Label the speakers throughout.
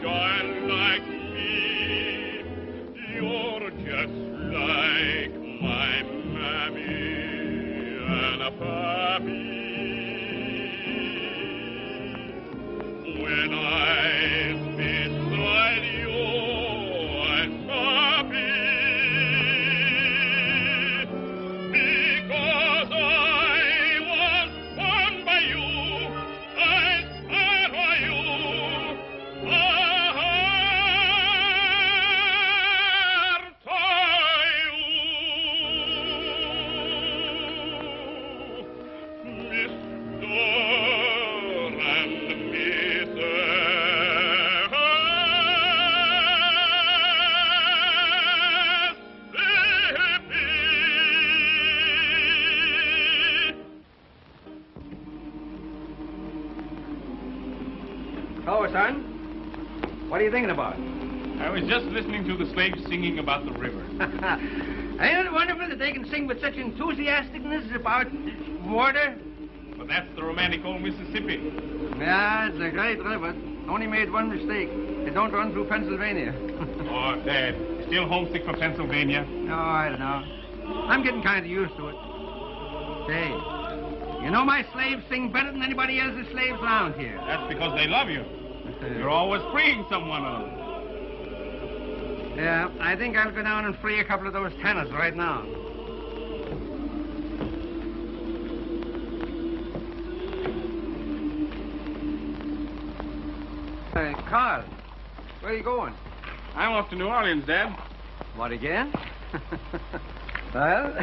Speaker 1: child like me. You're just like my mammy and a pappy. When I'm beside you, I'm happy. Because I was born by you, I stand by you.
Speaker 2: Oh, son, what are you thinking about?
Speaker 3: I was just listening to the slaves singing about the river.
Speaker 2: Ain't it wonderful that they can sing with such enthusiasticness about water?
Speaker 3: But that's the romantic old Mississippi.
Speaker 2: Yeah, it's a great river. Only made one mistake. It don't run through Pennsylvania.
Speaker 3: Oh, Dad, still homesick for Pennsylvania?
Speaker 2: No, I don't know. I'm getting kind of used to it. Say, you know my slaves sing better than anybody else's slaves around here.
Speaker 3: That's because they love you. You're always freeing someone of them.
Speaker 2: Yeah, I think I'll go down and free a couple of those tenors right now. Hey, Carl, where are you going?
Speaker 3: I'm off to New Orleans, Dad.
Speaker 2: What, again? Well,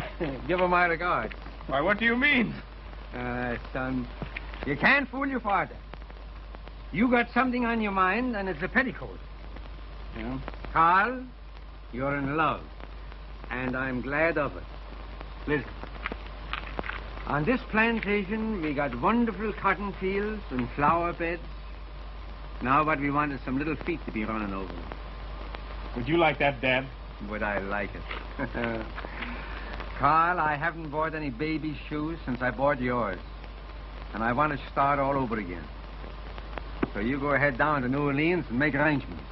Speaker 2: give her my regards.
Speaker 3: Why, what do you mean?
Speaker 2: Son, you can't fool your father. You got something on your mind, and it's a petticoat. Yeah. Carl, you're in love, and I'm glad of it. Listen, on this plantation, we got wonderful cotton fields and flower beds. Now what we want is some little feet to be running over.
Speaker 3: Would you like that, Dad?
Speaker 2: Would I like it? Carl, I haven't bought any baby shoes since I bought yours. And I want to start all over again. So you go ahead down to New Orleans and make arrangements.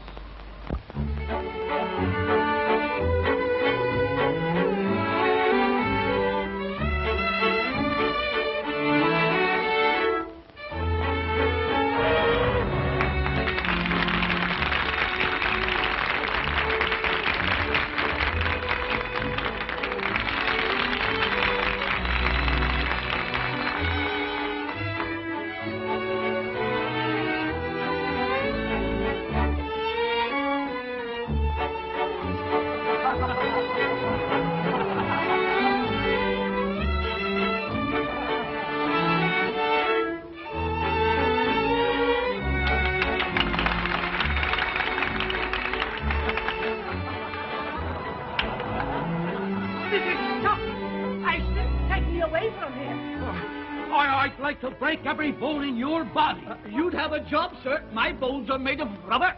Speaker 4: I'd like to break every bone in your body. You'd have a job, sir. My bones are made of rubber.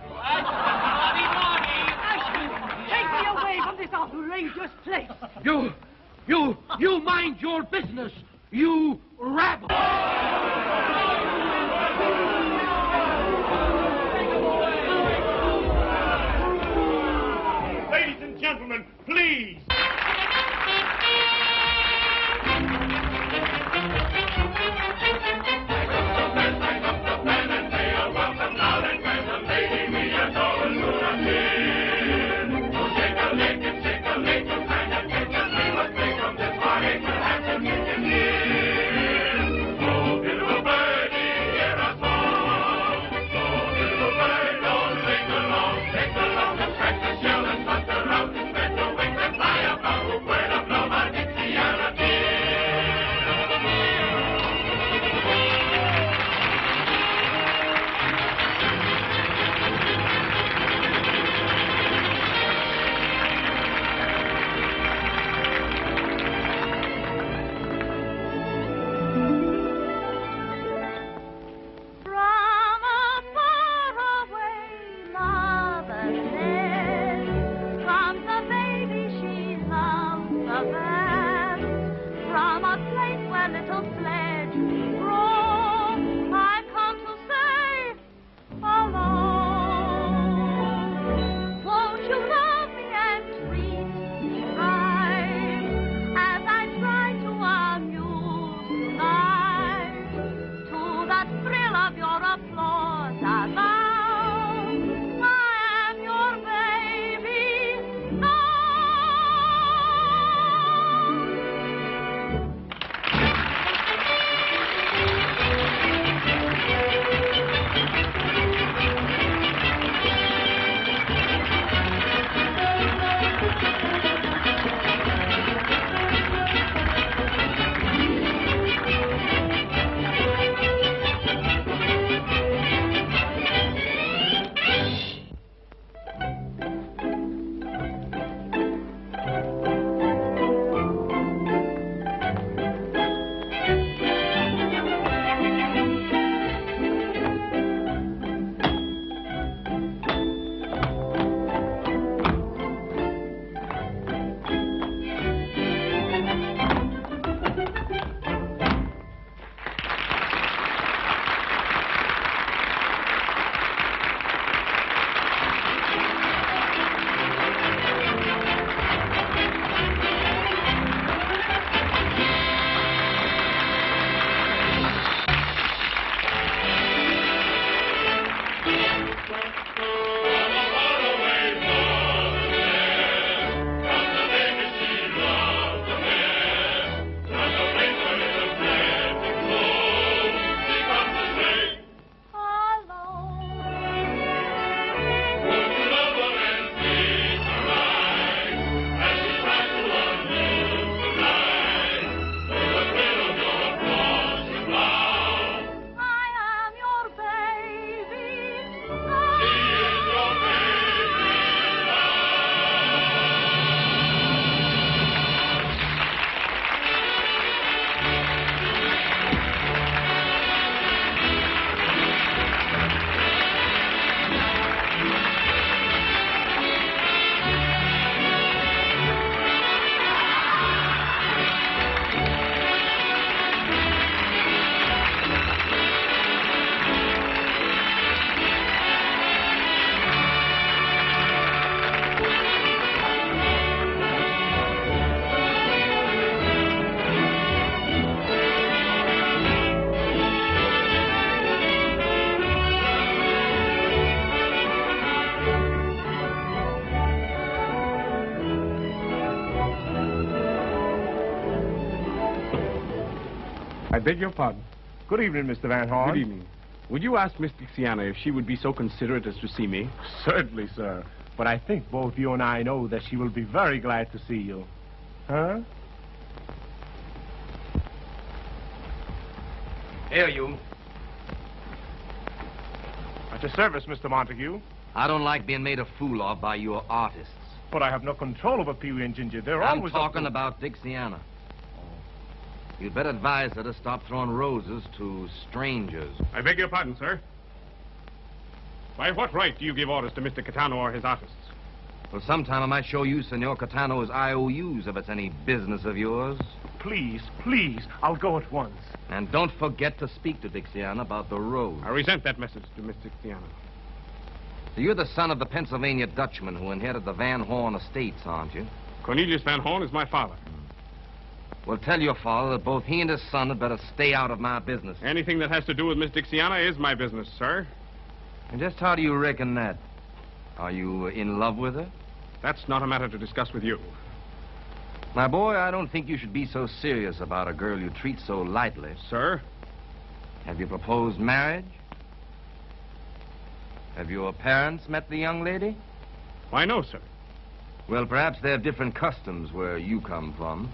Speaker 5: Take me away from this outrageous place.
Speaker 4: You mind your business, you rabble.
Speaker 1: Ladies and gentlemen, please. Oh,
Speaker 6: beg your pardon.
Speaker 7: Good evening, Mr. Van Horn.
Speaker 6: Good evening. Would you ask Miss Dixiana if she would be so considerate as to see me?
Speaker 7: Certainly, sir. But I think both you and I know that she will be very glad to see you. Huh?
Speaker 8: Here, you.
Speaker 7: At your service, Mr. Montague.
Speaker 8: I don't like being made a fool of by your artists.
Speaker 7: But I have no control over Pee-wee and Ginger. They're
Speaker 8: I'm
Speaker 7: always...
Speaker 8: talking about Dixiana. You'd better advise her to stop throwing roses to strangers.
Speaker 6: I beg your pardon, sir. By what right do you give orders to Mr. Catano or his artists?
Speaker 8: Well, sometime I might show you Senor Catano's IOUs if it's any business of yours.
Speaker 7: Please, please, I'll go at once.
Speaker 8: And don't forget to speak to Dixiana about the rose.
Speaker 6: I resent that message to Miss Dixiana.
Speaker 8: So you're the son of the Pennsylvania Dutchman who inherited the Van Horn estates, aren't you?
Speaker 6: Cornelius Van Horn is my father.
Speaker 8: Well, tell your father that both he and his son had better stay out of my business.
Speaker 6: Anything that has to do with Miss Dixiana is my business, sir.
Speaker 8: And just how do you reckon that? Are you in love with her?
Speaker 6: That's not a matter to discuss with you.
Speaker 8: My boy, I don't think you should be so serious about a girl you treat so lightly.
Speaker 6: Sir?
Speaker 8: Have you proposed marriage? Have your parents met the young lady?
Speaker 6: Why, no, sir.
Speaker 8: Well, perhaps they have different customs where you come from.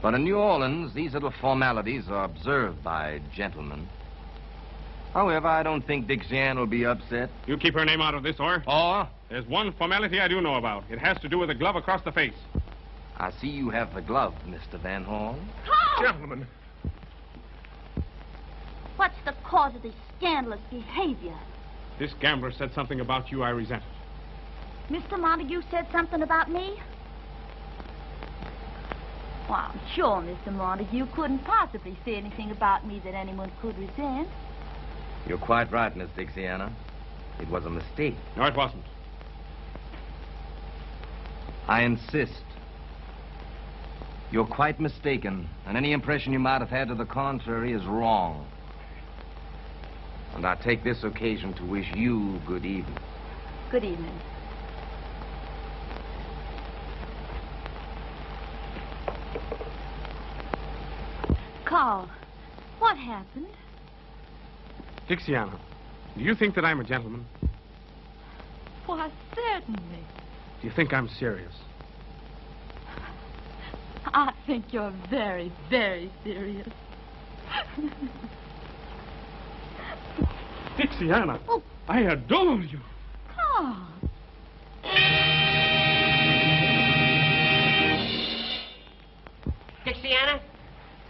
Speaker 8: But in New Orleans, these little formalities are observed by gentlemen. However, I don't think Dixiana will be upset.
Speaker 6: You keep her name out of this, or?
Speaker 8: Or?
Speaker 6: There's one formality I do know about. It has to do with a glove across the face.
Speaker 8: I see you have the glove, Mr. Van Horn.
Speaker 5: Paul!
Speaker 7: Gentlemen.
Speaker 5: What's the cause of this scandalous behavior?
Speaker 6: This gambler said something about you I resented.
Speaker 5: Mr. Montague said something about me? Well, I'm sure Mr. Montague couldn't possibly say anything about me that anyone could resent.
Speaker 8: You're quite right, Miss Dixiana. It was a mistake.
Speaker 6: No, it wasn't.
Speaker 8: I insist. You're quite mistaken, and any impression you might have had to the contrary is wrong. And I take this occasion to wish you good evening.
Speaker 5: Good evening. Carl, what happened?
Speaker 6: Dixiana, do you think that I'm a gentleman?
Speaker 5: Why, certainly.
Speaker 6: Do you think I'm serious?
Speaker 5: I think you're very, very serious.
Speaker 6: Dixiana,
Speaker 5: Oh.
Speaker 6: I adore you.
Speaker 5: Carl.
Speaker 9: Dixiana,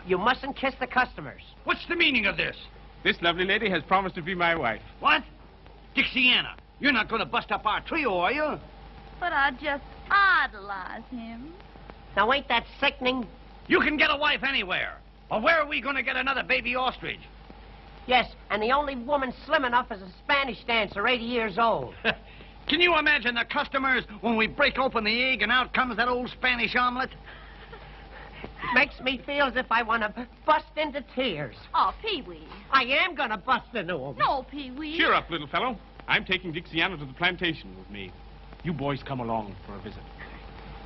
Speaker 9: you mustn't kiss the customers.
Speaker 4: What's the meaning of this?
Speaker 6: This lovely lady has promised to be my wife.
Speaker 4: What? Dixiana, you're not going to bust up our trio, are you?
Speaker 5: But I just idolize him.
Speaker 9: Now, ain't that sickening?
Speaker 4: You can get a wife anywhere. But where are we going to get another baby ostrich?
Speaker 9: Yes, and the only woman slim enough is a Spanish dancer, 80 years old.
Speaker 4: Can you imagine the customers when we break open the egg and out comes that old Spanish omelet?
Speaker 9: Makes me feel as if I want to bust into tears.
Speaker 5: Oh, Pee-wee.
Speaker 9: I am going to bust into them.
Speaker 5: No, Pee-wee.
Speaker 6: Cheer up, little fellow. I'm taking Dixiana to the plantation with me. You boys come along for a visit.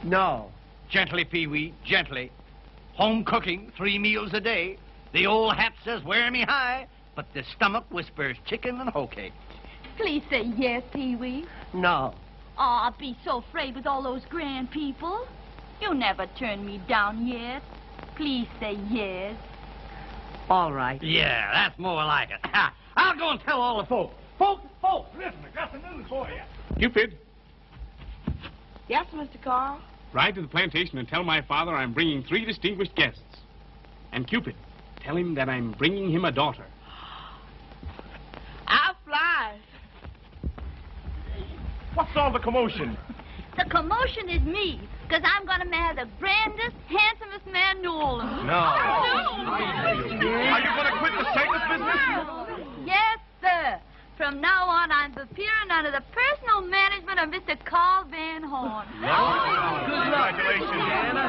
Speaker 9: No.
Speaker 4: Gently, Pee-wee, gently. Home cooking, 3 meals a day. The old hat says, wear me high, but the stomach whispers chicken and hoe cake.
Speaker 5: Please say yes, Pee-wee.
Speaker 9: No.
Speaker 5: Oh, I'll be so afraid with all those grand people. You never turned me down yet. Please say yes.
Speaker 9: All right.
Speaker 4: Yeah, that's more like it. I'll go and tell all the folks. Folks, listen, I got some news for you.
Speaker 6: Cupid,
Speaker 9: Yes, Mr. Carl?
Speaker 6: ride to the plantation and tell my father I'm bringing 3 distinguished guests. And Cupid, tell him that I'm bringing him a daughter.
Speaker 9: I'll fly.
Speaker 7: What's all the commotion?
Speaker 5: The commotion is me, because I'm going to marry the grandest, handsomest man in New Orleans.
Speaker 7: No. Are you going to quit the circus business?
Speaker 5: Yes, sir. From now on, I'm appearing under the personal management of Mr. Carl Van Horn.
Speaker 7: Congratulations, Anna.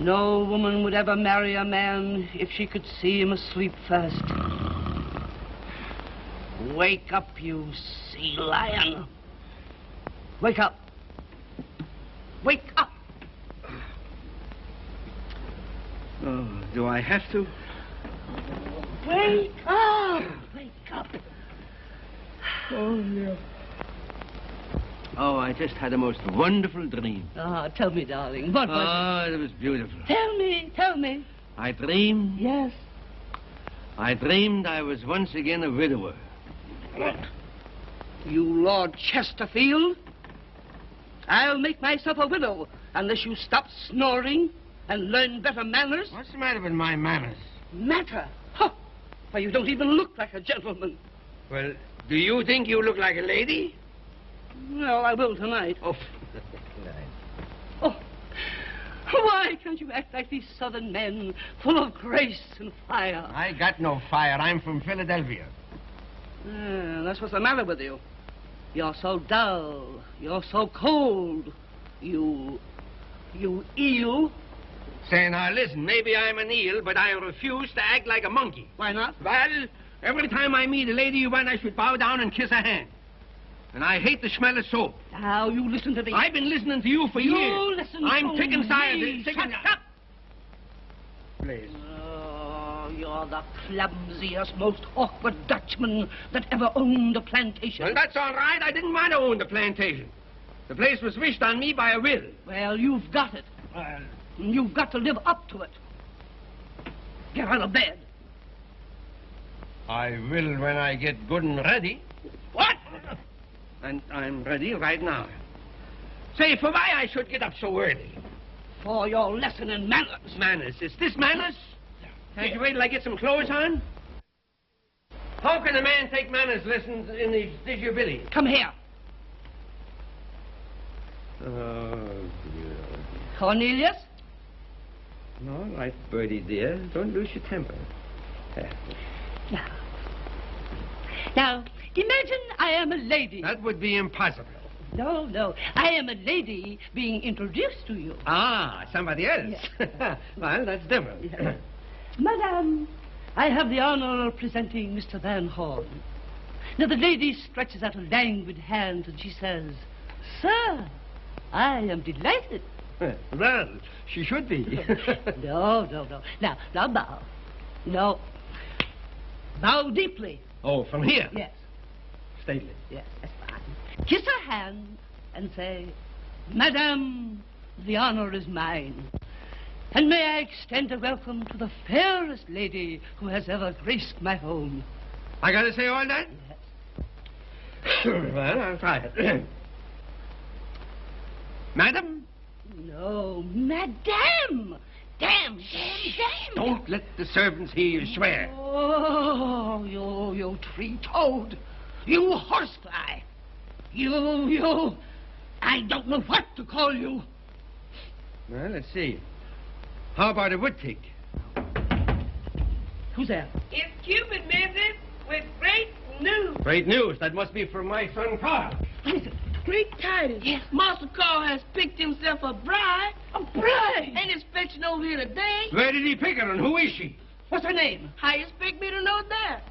Speaker 10: No woman would ever marry a man if she could see him asleep first. Wake up, you sea lion. Wake up. Wake up.
Speaker 2: Oh, do I have to?
Speaker 10: Wake up. Wake up.
Speaker 2: Oh, yeah. Oh, I just had a most wonderful dream.
Speaker 10: Ah, tell me, darling, what was
Speaker 2: it? Oh, it was beautiful.
Speaker 10: Tell me.
Speaker 2: I dreamed.
Speaker 10: Yes.
Speaker 2: I dreamed I was once again a widower.
Speaker 10: What? You Lord Chesterfield? I'll make myself a widow unless you stop snoring and learn better manners.
Speaker 2: What's the matter with my manners?
Speaker 10: Matter? Huh. Why, you don't even look like a gentleman.
Speaker 2: Well, do you think you look like a lady?
Speaker 10: Well, I will tonight.
Speaker 2: Oh.
Speaker 10: Oh. Why can't you act like these southern men, full of grace and fire?
Speaker 2: I got no fire. I'm from Philadelphia.
Speaker 10: That's what's the matter with you. You're so dull. You're so cold. You eel.
Speaker 2: Say, now listen, maybe I'm an eel, but I refuse to act like a monkey.
Speaker 10: Why not?
Speaker 2: Well, every time I meet a lady you want, I should bow down and kiss her hand. And I hate the smell of soap.
Speaker 10: Now, you listen to me.
Speaker 2: I've been listening to you for years.
Speaker 10: You listen
Speaker 2: I'm
Speaker 10: to
Speaker 2: sick and tired.
Speaker 10: me.
Speaker 2: Shut up! Please.
Speaker 10: Oh, you're the clumsiest, most awkward Dutchman that ever owned a plantation.
Speaker 2: Well, that's all right. I didn't want to own the plantation. The place was wished on me by a will.
Speaker 10: Well, you've got it. You've got to live up to it. Get out of bed.
Speaker 2: I will when I get good and ready.
Speaker 10: What?
Speaker 2: And I'm ready right now. Say, for why I should get up so early?
Speaker 10: For your lesson in manners.
Speaker 2: Manners? Is this manners? Can't you wait till I get some clothes on? How can a man take manners lessons in his disability?
Speaker 10: Come here.
Speaker 2: Oh, dear.
Speaker 10: Cornelius?
Speaker 2: All right, Bertie, dear. Don't lose your temper.
Speaker 10: Now, imagine I am a lady.
Speaker 2: That would be impossible.
Speaker 10: No. I am a lady being introduced to you.
Speaker 2: Ah, somebody else.
Speaker 10: Yes.
Speaker 2: Well, that's different.
Speaker 10: Yes. Madame, I have the honor of presenting Mr. Van Horn. Now, the lady stretches out a languid hand and she says, "Sir, I am delighted."
Speaker 2: Well, she should be.
Speaker 10: No. Now bow. No. Bow deeply.
Speaker 2: Oh, from here?
Speaker 10: Yes.
Speaker 2: Stately.
Speaker 10: Yes, that's fine. Kiss her hand and say, "Madame, the honor is mine. And may I extend a welcome to the fairest lady who has ever graced my home."
Speaker 2: I gotta say all that?
Speaker 10: Yes.
Speaker 2: Well, I'll try it. Madam?
Speaker 10: No, Madame. Damn.
Speaker 2: Don't let the servants hear you swear.
Speaker 10: Oh, you tree-toad. You horsefly. You. I don't know what to call you.
Speaker 2: Well, let's see. How about a wood pig?
Speaker 10: Who's there?
Speaker 9: It's Cupid, Mrs., with great news.
Speaker 2: Great news. That must be from my son, Carl.
Speaker 10: What is it?
Speaker 9: Great tidings.
Speaker 10: Yes.
Speaker 9: Master Carl has picked himself a bride.
Speaker 10: A bride?
Speaker 9: And is fetching over here today.
Speaker 2: Where did he pick her, and who is she?
Speaker 10: What's her name?
Speaker 9: How you expect me to know that?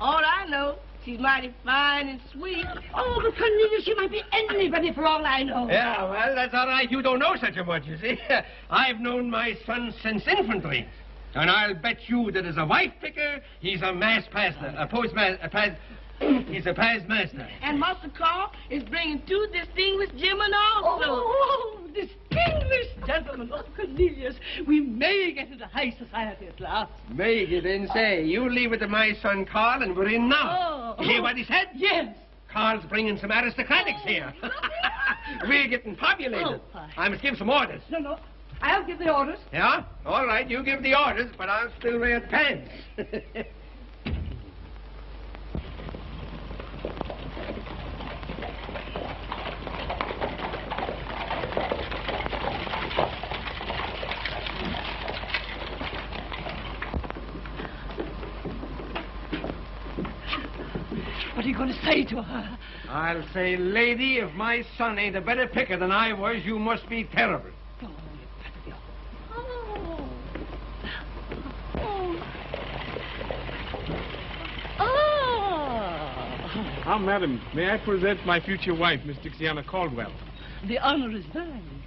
Speaker 9: All I know, she's mighty fine and sweet.
Speaker 10: Oh, but Cornelius, she might be anybody for all I know.
Speaker 2: Yeah, well, that's all right. You don't know such a much, you see. I've known my son since infantry. And I'll bet you that as a wife picker, he's a master, a postmaster, he's a past master.
Speaker 9: And Master Carl is bringing 2 distinguished gentlemen also.
Speaker 10: Oh, distinguished gentlemen. Oh, Cornelius, we may get into high society at last.
Speaker 2: May you then say, you leave it to my son Carl, and we're in now.
Speaker 10: Oh.
Speaker 2: You hear what he said?
Speaker 10: Yes.
Speaker 2: Carl's bringing some aristocratics here. We're getting populated.
Speaker 10: Oh,
Speaker 2: I must give some orders.
Speaker 10: No. I'll give the orders.
Speaker 2: Yeah? All right, you give the orders, but I'll still wear pants.
Speaker 10: What are you going to say to her?
Speaker 2: I'll say, lady, if my son ain't a better picker than I was, you must be terrible.
Speaker 6: Ah, madam, may I present my future wife, Miss Dixiana Caldwell?
Speaker 10: The honor is mine.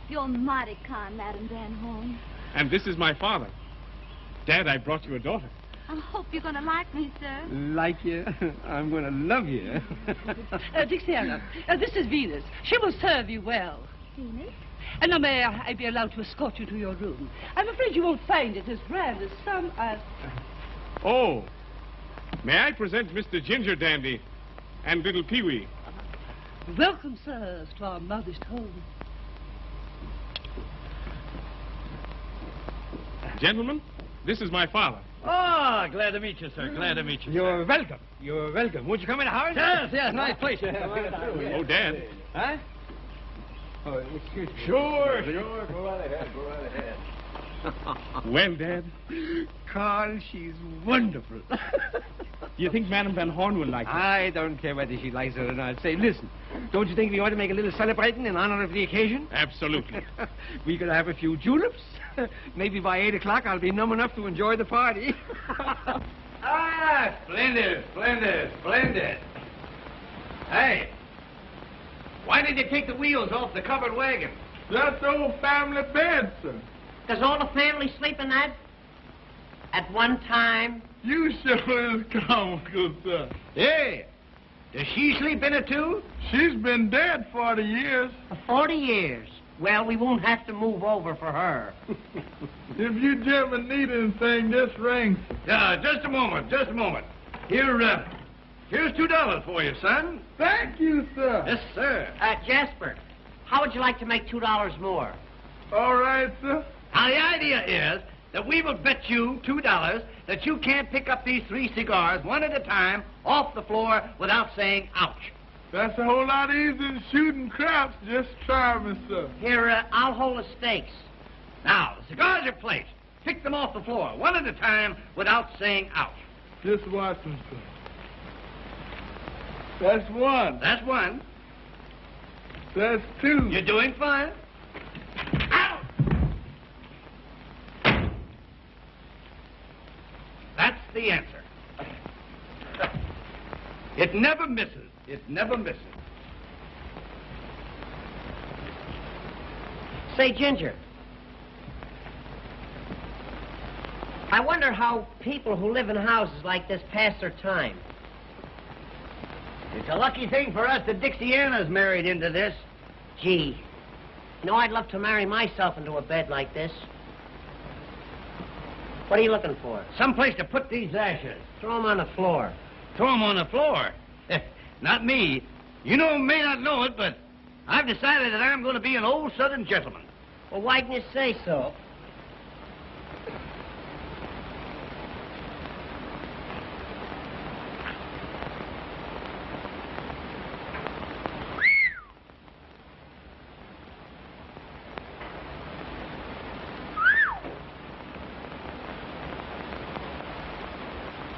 Speaker 5: You're mighty kind, Madam Van Horn.
Speaker 6: And this is my father. Dad, I brought you a daughter.
Speaker 5: I hope you're going to like me, sir.
Speaker 2: Like you? I'm going to love you.
Speaker 10: Dixiana, this is Venus. She will serve you well.
Speaker 5: Venus?
Speaker 10: And now may I be allowed to escort you to your room? I'm afraid you won't find it as grand as some are.
Speaker 6: Oh, may I present Mr. Ginger Dandy and little Pee-wee?
Speaker 10: Welcome, sirs, to our modest home.
Speaker 6: Gentlemen, this is my father.
Speaker 4: Oh, glad to meet you, sir. Glad to meet you.
Speaker 2: You're welcome. You're welcome. Won't you come in the house?
Speaker 4: Yes, nice place.
Speaker 6: Oh, Dad.
Speaker 2: Huh? Oh, excuse me.
Speaker 7: Sure. Go right ahead.
Speaker 6: Well, Dad,
Speaker 2: Carl, she's wonderful.
Speaker 6: you think Madame Van Horn will like her?
Speaker 2: I don't care whether she likes it or not. Say, listen, don't you think we ought to make a little celebrating in honor of the occasion?
Speaker 6: Absolutely.
Speaker 2: We could have a few juleps. Maybe by 8 o'clock I'll be numb enough to enjoy the party.
Speaker 4: Ah, splendid. Hey, why did you take the wheels off the covered wagon?
Speaker 7: That's old family bed, sir.
Speaker 9: Does all the family sleep in that? At one time?
Speaker 7: You sure is comical, sir.
Speaker 4: Hey, does she sleep in it too?
Speaker 7: She's been dead 40 years.
Speaker 9: 40 years. Well, we won't have to move over for her.
Speaker 7: If you gentlemen need anything, just ring.
Speaker 4: Just a moment. Here's $2 for you, son.
Speaker 7: Thank you, sir.
Speaker 4: Yes, sir.
Speaker 9: Jasper, how would you like to make $2 more?
Speaker 7: All right, sir.
Speaker 4: Now, the idea is that we will bet you $2 that you can't pick up these 3 cigars one at a time off the floor without saying ouch.
Speaker 7: That's a whole lot easier than shooting craps. Just try me, sir.
Speaker 9: Here, I'll hold the stakes.
Speaker 4: Now, the cigars are placed. Pick them off the floor one at a time without saying ouch.
Speaker 7: Just watch them, sir. That's one.
Speaker 4: That's one.
Speaker 7: That's two.
Speaker 4: You're doing fine. Out! That's the answer. It never misses.
Speaker 9: Say, Ginger, I wonder how people who live in houses like this pass their time.
Speaker 4: It's a lucky thing for us that Dixiana's married into this.
Speaker 9: Gee, you know, I'd love to marry myself into a bed like this. What are you looking for?
Speaker 4: Someplace to put these ashes.
Speaker 9: Throw them on the floor.
Speaker 4: Throw them on the floor. Not me. You may not know it, but I've decided that I'm going to be an old Southern gentleman.
Speaker 9: Well, why didn't you say so?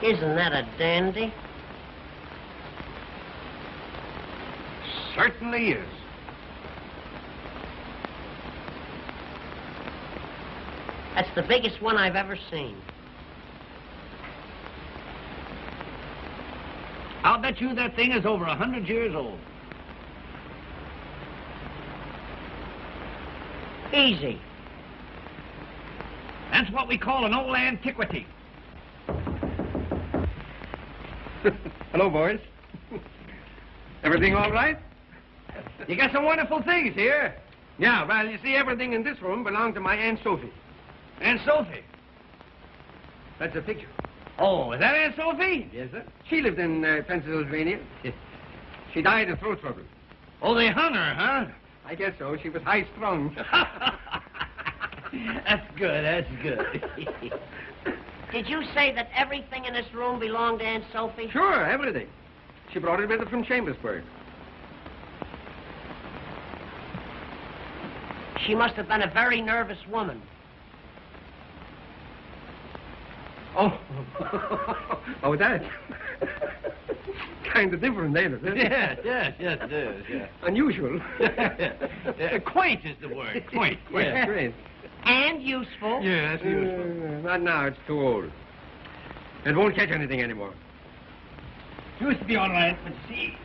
Speaker 9: Isn't that a dandy?
Speaker 4: Certainly is.
Speaker 9: That's the biggest one I've ever seen.
Speaker 4: I'll bet you that thing is over 100 years old.
Speaker 9: Easy.
Speaker 4: That's what we call an old antiquity.
Speaker 2: Hello, boys. Everything all right?
Speaker 4: You got some wonderful things here.
Speaker 2: Yeah, well, you see, everything in this room belonged to my Aunt Sophie.
Speaker 4: Aunt Sophie.
Speaker 2: That's a picture.
Speaker 4: Oh, is that Aunt Sophie?
Speaker 2: Yes, sir. She lived in Pennsylvania. She died of throat trouble.
Speaker 4: Oh, they hung her, huh?
Speaker 2: I guess so. She was high-strung.
Speaker 4: That's good.
Speaker 9: Did you say that everything in this room belonged to Aunt Sophie?
Speaker 2: Sure, everything. She brought it with her from Chambersburg.
Speaker 9: She must have been a very nervous woman.
Speaker 2: Oh. Oh, that. Kind of different, ain't it?
Speaker 4: Yes, it is, yeah.
Speaker 2: Unusual.
Speaker 4: Quaint is the word, quaint.
Speaker 2: Yeah, great.
Speaker 9: And useful.
Speaker 2: Yes, useful. Not now, it's too old. It won't catch anything anymore.
Speaker 11: Used to be all right, but see,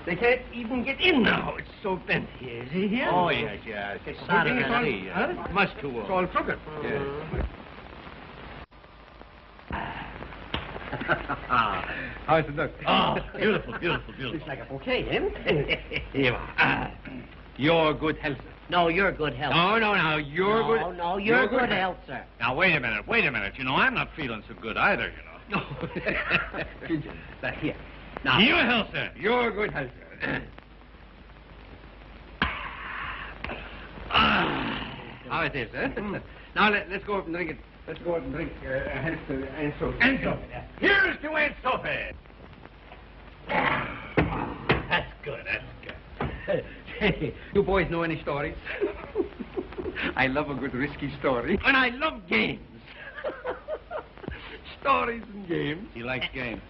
Speaker 11: they can't even get in now. It's so bent here. Is he here?
Speaker 4: Oh, yes. It's out of
Speaker 11: It's all-
Speaker 4: the sea.
Speaker 11: huh?
Speaker 4: Much too
Speaker 11: It's
Speaker 4: old.
Speaker 11: all crooked.
Speaker 4: Yes.
Speaker 11: How's it look?
Speaker 4: Oh, beautiful, beautiful, beautiful.
Speaker 11: Looks like a bouquet, eh? Here you are. Your good health, sir.
Speaker 9: No, you're good health.
Speaker 11: No, you're good.
Speaker 9: No, you're good health, sir.
Speaker 4: Now, wait a minute. You know, I'm not feeling so good either, you know.
Speaker 11: No. Now, here. Now,
Speaker 4: Your health, sir.
Speaker 11: your good health, sir. How it is, eh? Now, let's go up and drink it. Let's go up and drink health to Aunt Sophie.
Speaker 4: Aunt Sophie. Here's to Aunt Sophie.
Speaker 11: That's good, Hey, you boys know any stories? I love a good risky story. And I love games. Stories and games.
Speaker 4: He likes games.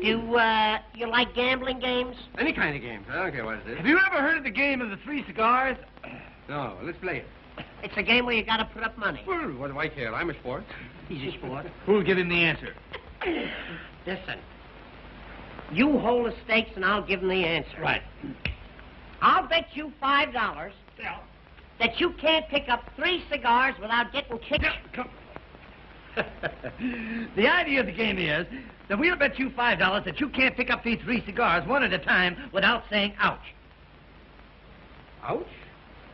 Speaker 9: You like gambling games?
Speaker 11: Any kind of games. I don't care what it is.
Speaker 4: Have you ever heard of the game of the 3 cigars?
Speaker 11: No, let's play it.
Speaker 9: It's a game where you gotta put up money.
Speaker 11: Well, what do I care? I'm a sport.
Speaker 9: He's a sport.
Speaker 4: Who'll give him the answer?
Speaker 9: Listen. You hold the stakes and I'll give him the answer.
Speaker 4: Right.
Speaker 9: I'll bet you $5 that you can't pick up 3 cigars without getting kicked.
Speaker 4: The idea of the game is that we'll bet you $5 that you can't pick up these 3 cigars one at a time without saying ouch.
Speaker 11: Ouch?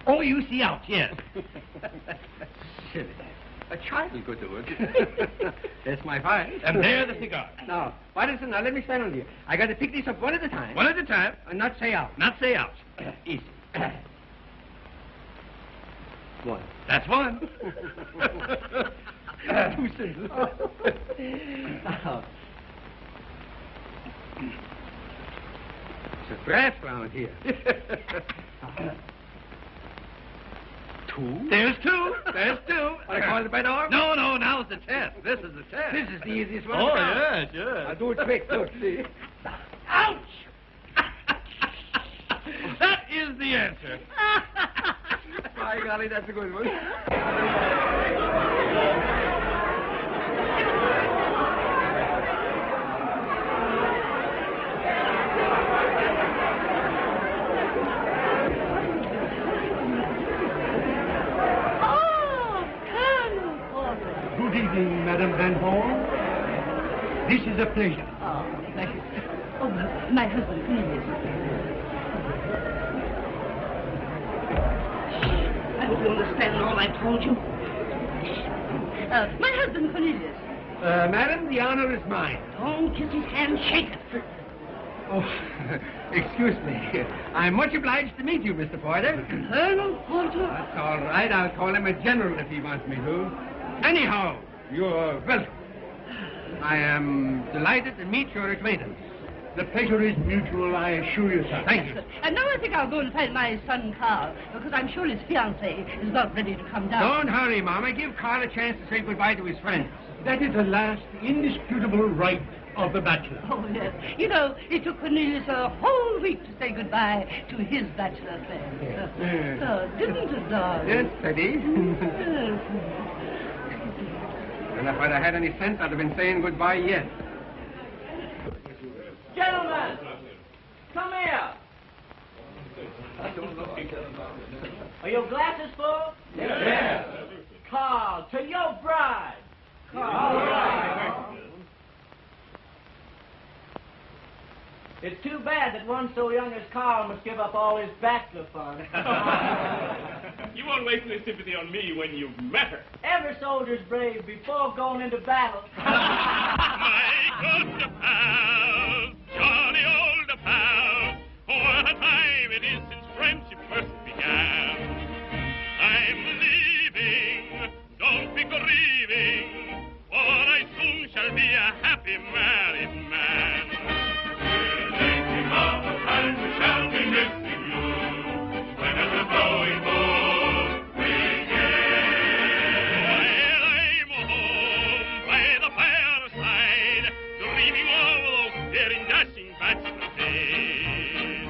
Speaker 4: O-U-C, ouch, yes.
Speaker 11: Silly. A child could do it. That's my five.
Speaker 4: And there the cigars.
Speaker 11: Now, listen, now let me stand on here. I got to pick these up one at a time.
Speaker 4: One at a time.
Speaker 11: And not say ouch.
Speaker 4: Not say ouch.
Speaker 11: Easy. One.
Speaker 4: That's one.
Speaker 11: Too simple. Now, it's a draft round here. Two?
Speaker 4: There's two. There's two.
Speaker 11: I call it by the arm?
Speaker 4: No, now it's a test. This is the test.
Speaker 11: This is the easiest one.
Speaker 4: Oh,
Speaker 11: to count.
Speaker 4: yes.
Speaker 11: I'll do it quick, too. See?
Speaker 4: Ouch! That is the answer.
Speaker 11: By golly, that's a good one.
Speaker 12: Good evening, Madame Van Horn. This is a pleasure.
Speaker 10: Oh, thank you. Oh, my husband, please. I hope you understand all I told you. My husband, Cornelius.
Speaker 11: Madam, the honor is mine.
Speaker 10: Don't kiss his hand, shake it.
Speaker 11: Oh, excuse me. I'm much obliged to meet you, Mr. Porter.
Speaker 10: Colonel Porter?
Speaker 11: That's all right. I'll call him a general if he wants me to. Anyhow, you're welcome. I am delighted to meet your acquaintance.
Speaker 12: The pleasure is mutual, I assure you, sir.
Speaker 11: Thank you.
Speaker 10: And now I think I'll go and find my son, Carl, because I'm sure his fiancée is not ready to come down.
Speaker 11: Don't hurry, Mama. Give Carl a chance to say goodbye to his friends.
Speaker 12: That is the last indisputable right of the bachelor.
Speaker 10: Oh, yes. You know, it took Cornelius a whole week to say goodbye to his bachelor friends.
Speaker 11: Yes.
Speaker 10: Didn't it, darling?
Speaker 11: Yes, Teddy.
Speaker 10: Yes.
Speaker 11: And if I'd have had any sense, I'd have been saying goodbye yet.
Speaker 13: Gentlemen, come here. Are your glasses full?
Speaker 12: Yes.
Speaker 13: Carl, to your bride. Carl. It's too bad that one so young as Carl must give up all his bachelor fun.
Speaker 3: You won't waste any sympathy on me when you've met her.
Speaker 13: Every soldier's brave before going into battle.
Speaker 1: My good pal, jolly old pal, what a time it is since friendship first began. I'm leaving, don't be grieving, for I soon shall be a happy married man. Thinking of the time we shall be missing you, when at the blowing moon we while I'm home by the fireside, dreaming of those daring, dashing bachelor days.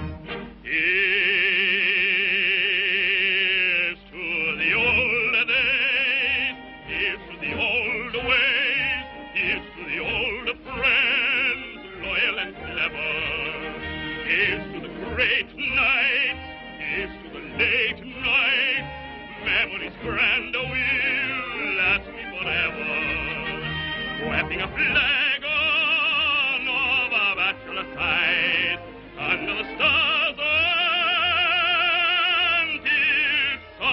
Speaker 1: Here's to the old days, here's to the old ways, here's to the old friends, loyal and clever. Here's to the great night. Here's to the late night. Memories grand will last me forever. Wrapping a flag on of our bachelor side under the stars until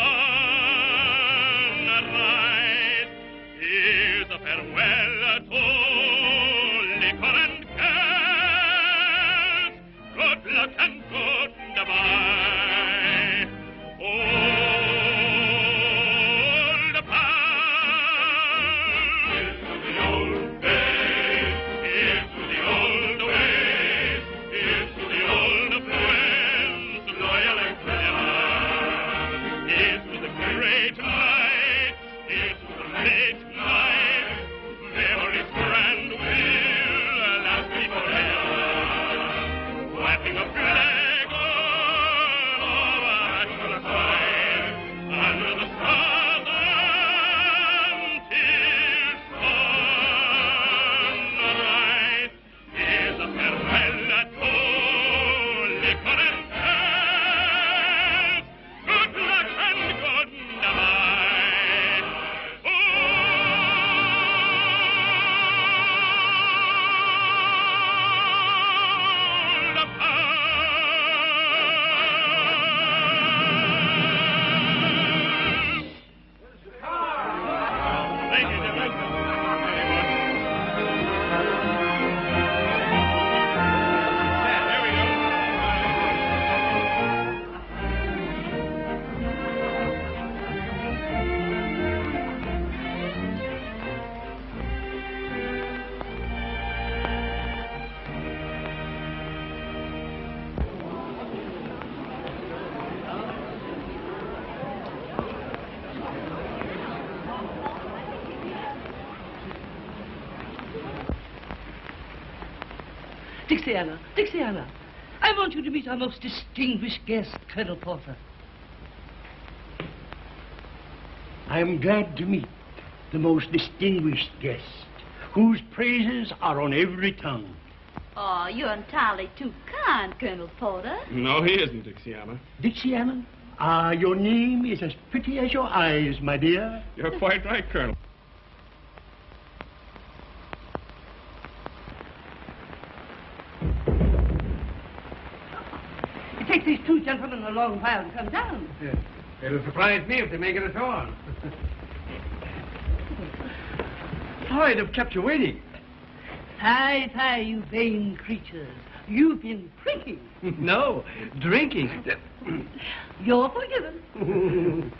Speaker 1: sunrise. Here's a farewell to liquor and cares. Good luck and goodbye. Old pals. Here's to the old days. Here's to the old ways. Here's to the old friends, loyal and clever. Here's to the great night. Here's to the late night. Memories grand will last me forever. Wiping a flag over our side under the stars until sunrise. Here's a farewell to liquor and cares. Good luck and goodbye. Thank you, gentlemen. There we go.
Speaker 10: Dixiana, Dixiana, I want you to meet our most distinguished guest, Colonel Porter.
Speaker 12: I am glad to meet the most distinguished guest, whose praises are on every tongue.
Speaker 5: Oh, you're entirely too kind, Colonel Porter.
Speaker 6: No, he isn't, Dixiana.
Speaker 12: Dixiana, your name is as pretty as your eyes, my dear.
Speaker 6: You're quite right, Colonel.
Speaker 10: It takes these two gentlemen a long while to come down.
Speaker 11: Yes. It'll surprise me if they make it at all.
Speaker 2: I'd have kept you waiting.
Speaker 10: Fie, fie, you vain creatures. You've been drinking.
Speaker 2: No, drinking.
Speaker 10: You're forgiven.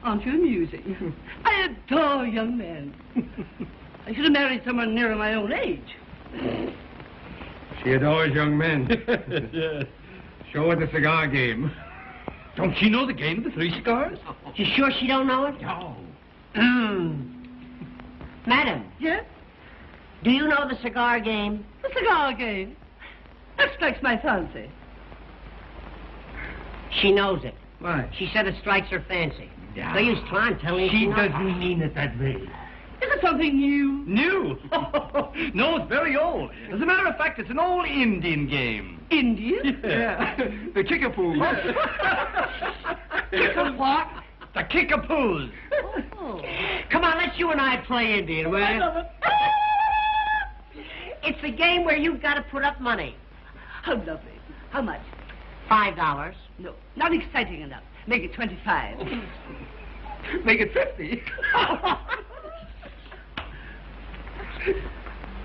Speaker 10: Aren't you amusing? I adore young men. I should have married someone nearer my own age.
Speaker 11: She adores young men.
Speaker 2: Yes.
Speaker 11: Show her the cigar game.
Speaker 2: Don't she know the game of the three cigars?
Speaker 9: You sure she don't know it?
Speaker 11: No.
Speaker 9: Madam,
Speaker 10: Yes?
Speaker 9: do you know the cigar game?
Speaker 10: The cigar game. That strikes my fancy.
Speaker 9: She knows it.
Speaker 11: Why?
Speaker 9: She said it strikes her fancy.
Speaker 11: Yeah.
Speaker 9: No use trying telling you
Speaker 12: She
Speaker 9: knows.
Speaker 12: doesn't mean it that way.
Speaker 10: Is it something new?
Speaker 2: New? No, it's very old. As a matter of fact, it's an old Indian game.
Speaker 10: Indian?
Speaker 2: Yeah. The kickapoo.
Speaker 10: Kick a what?
Speaker 2: The kickapoos.
Speaker 10: Oh.
Speaker 9: Come on, let's you and I play Indian, will you? It's a game where you've got to put up money.
Speaker 10: How lovely. How much?
Speaker 9: $5.
Speaker 10: No, not exciting enough. Make it 25.
Speaker 11: Make it 50.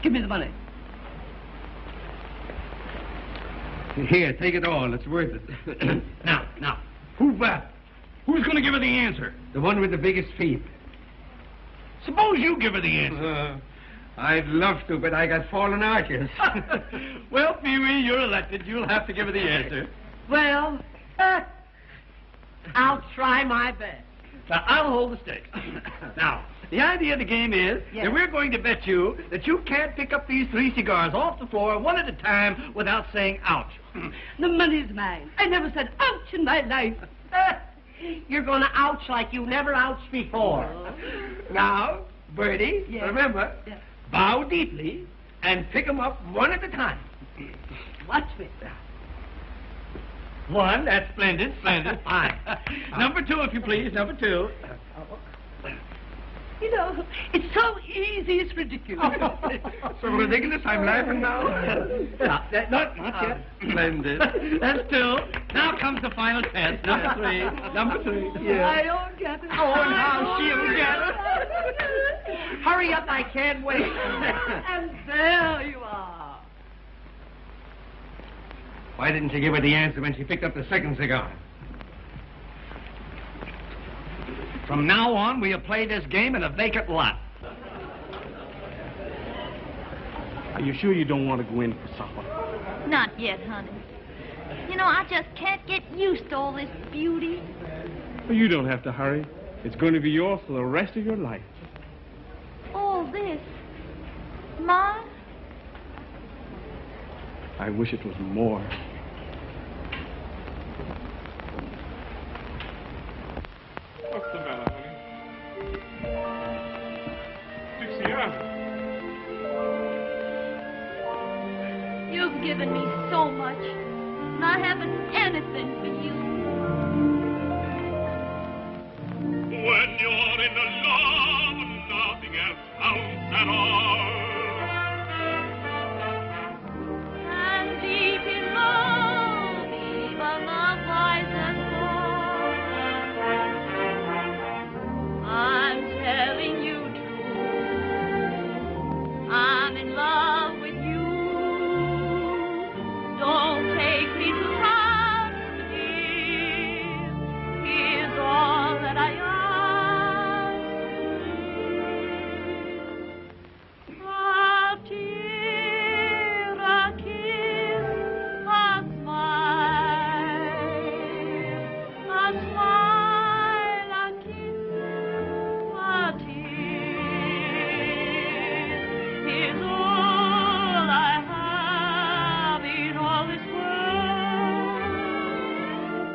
Speaker 10: Give me the money.
Speaker 11: Here, take it all. It's worth it.
Speaker 2: Now, who's going to give her the answer?
Speaker 11: The one with the biggest feet.
Speaker 2: Suppose you give her the answer.
Speaker 11: I'd love to, but I got fallen arches.
Speaker 2: Well, Pee-wee, you're elected. You'll have to give her the answer.
Speaker 10: Well,
Speaker 9: I'll try my best.
Speaker 2: Now, I'll hold the stakes. Now, the idea of the game is that we're going to bet you that you can't pick up these three cigars off the floor one at a time without saying ouch.
Speaker 10: the money's mine. I never said ouch in my life.
Speaker 9: You're going to ouch like you never ouched before.
Speaker 11: Now, Bertie,
Speaker 10: Yes.
Speaker 11: remember,
Speaker 10: Yes.
Speaker 11: bow deeply,
Speaker 2: and pick 'em up one at a time.
Speaker 10: Watch me.
Speaker 2: One, that's splendid, splendid, fine. Number 2, if you please, number 2.
Speaker 10: You know, it's so easy, it's ridiculous.
Speaker 2: So ridiculous, I'm laughing now. Not yet. Splendid. That's 2. Now comes the final test. Number 3. Number 3. Yeah.
Speaker 10: I don't get it.
Speaker 2: Oh, now she'll get it. Hurry up, I can't wait.
Speaker 10: And there you are.
Speaker 2: Why didn't you give her the answer when she picked up the second cigar?
Speaker 4: From now on, we'll play this game in a vacant lot.
Speaker 6: Are you sure you don't want to go in for supper?
Speaker 5: Not yet, honey. You know, I just can't get used to all this beauty.
Speaker 6: Well, you don't have to hurry. It's going to be yours for the rest of your life.
Speaker 5: All this. Mine?
Speaker 6: I wish it was more. What's the matter, honey? Dixiana.
Speaker 5: You've given me so much, and I haven't anything for you.
Speaker 1: When you're in love, nothing else counts at all.
Speaker 5: And deep in love, even the wisest fall. I'm telling you true, I'm in love with you. Don't take me to round here's all that I ask. A tear, a kiss, a smile, a kiss, a tear is all I have in all this world.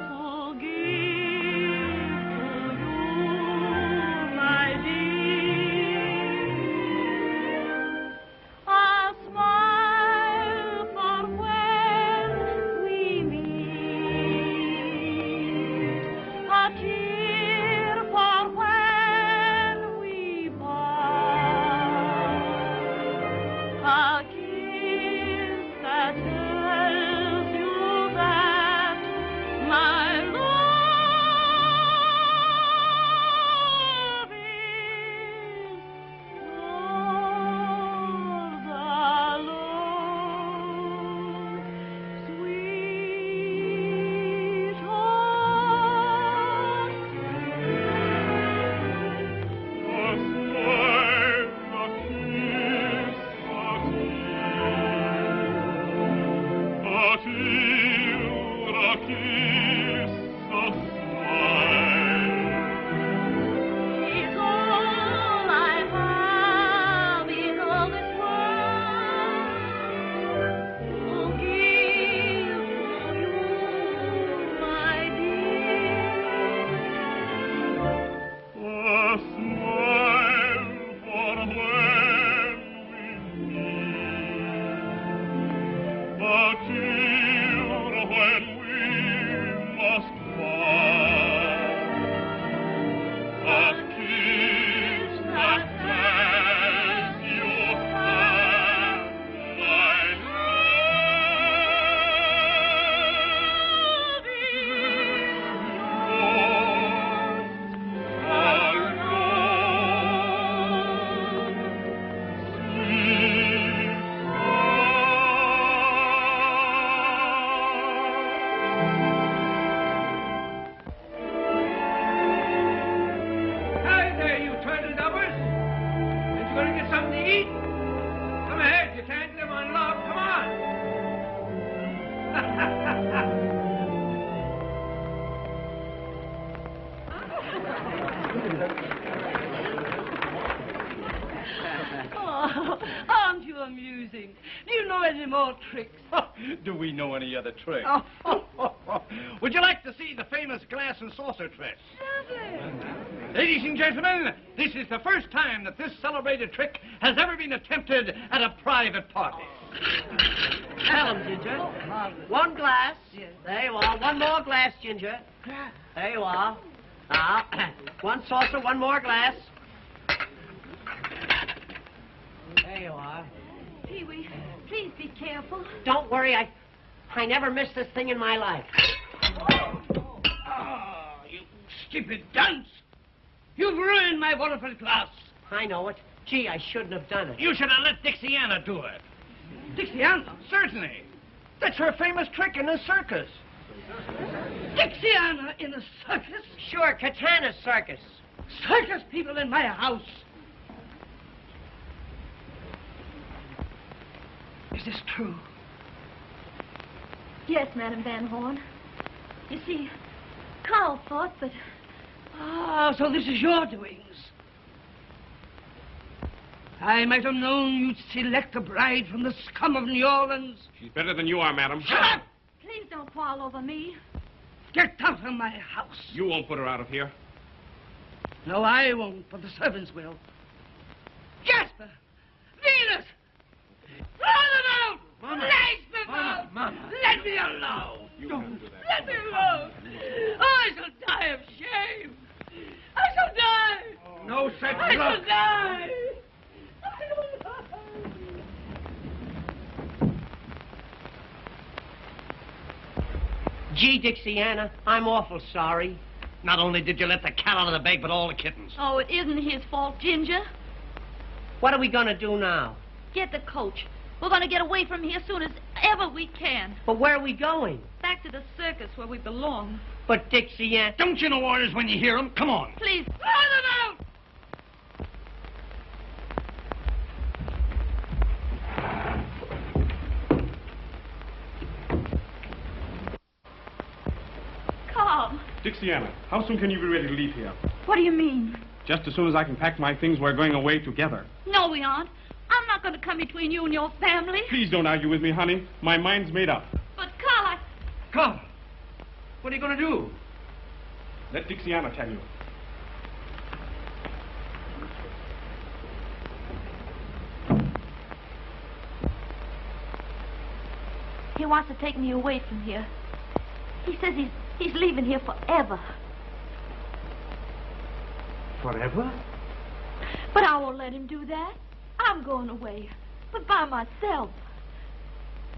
Speaker 5: Forgive you, my dear. A smile for when we meet, a tear for when we part, a kiss that tells you that my love is yours alone, sweetheart. Is all I have in all this world. Forgive you, my dear.
Speaker 1: A smile for when we meet, a tear when we must part, a kiss that tells you that my love is
Speaker 2: Hey there, you turtle dubbers. Aren't you going to get something to eat? Come ahead, you can't live on love. Come on.
Speaker 10: Oh, aren't you amusing? Do you know any more tricks?
Speaker 7: Do we know any other tricks?
Speaker 10: Oh.
Speaker 4: Would you like to see the famous glass and saucer trick? Ladies and gentlemen, this is the first time that this celebrated trick has ever been attempted at a private party.
Speaker 9: Tell him, Ginger. One glass. There you are. One more glass, Ginger. There you are. Now, one saucer, one more glass. There you are.
Speaker 5: Pee-wee, please be careful.
Speaker 9: Don't worry, I never missed this thing in my life.
Speaker 10: Oh, you stupid dunce! You've ruined my wonderful class.
Speaker 9: I know it. Gee, I shouldn't have done it.
Speaker 4: You should have let Dixiana do it.
Speaker 10: Dixiana?
Speaker 4: Certainly. That's her famous trick in the circus.
Speaker 10: Dixiana in a circus?
Speaker 9: Sure, Katana's circus.
Speaker 10: Circus people in my house. Is this true?
Speaker 5: Yes, Madame Van Horn. You see, Carl thought that...
Speaker 10: Ah, so this is your doings. I might have known you'd select a bride from the scum of New Orleans.
Speaker 6: She's better than you are, madam.
Speaker 10: Shut up!
Speaker 5: Please don't quarrel over me.
Speaker 10: Get out of my house.
Speaker 6: You won't put her out of here.
Speaker 10: No, I won't, but the servants will. Jasper! Venus! Throw them out!
Speaker 2: Mama.
Speaker 10: Lace them out!
Speaker 2: Mama.
Speaker 10: Let me alone!
Speaker 6: You don't do that.
Speaker 10: Let me alone! Oh, I shall die of shame! I shall die!
Speaker 2: No such
Speaker 10: I
Speaker 2: luck.
Speaker 10: shall die!
Speaker 9: Gee, Dixiana, I'm awful sorry.
Speaker 4: Not only did you let the cat out of the bag, but all the kittens.
Speaker 5: Oh, it isn't his fault, Ginger.
Speaker 9: What are we going to do now?
Speaker 5: Get the coach. We're going to get away from here as soon as ever we can.
Speaker 9: But where are we going?
Speaker 5: Back to the circus where we belong.
Speaker 9: But Dixiana...
Speaker 4: Don't you know orders when you hear them? Come on.
Speaker 5: Please.
Speaker 10: Throw them out!
Speaker 5: Carl,
Speaker 6: Dixiana, how soon can you be ready to leave here?
Speaker 5: what do you mean?
Speaker 6: Just as soon as I can pack my things, we're going away together.
Speaker 5: No, we aren't. I'm not going to come between you and your family.
Speaker 6: Please don't argue with me, honey. My mind's made up.
Speaker 5: But, Carl,
Speaker 2: Carl, what are you going to do?
Speaker 6: Let Dixiana tell you.
Speaker 5: he wants to take me away from here. He says he's leaving here forever.
Speaker 2: Forever?
Speaker 5: But I won't let him do that. I'm going away, but by myself.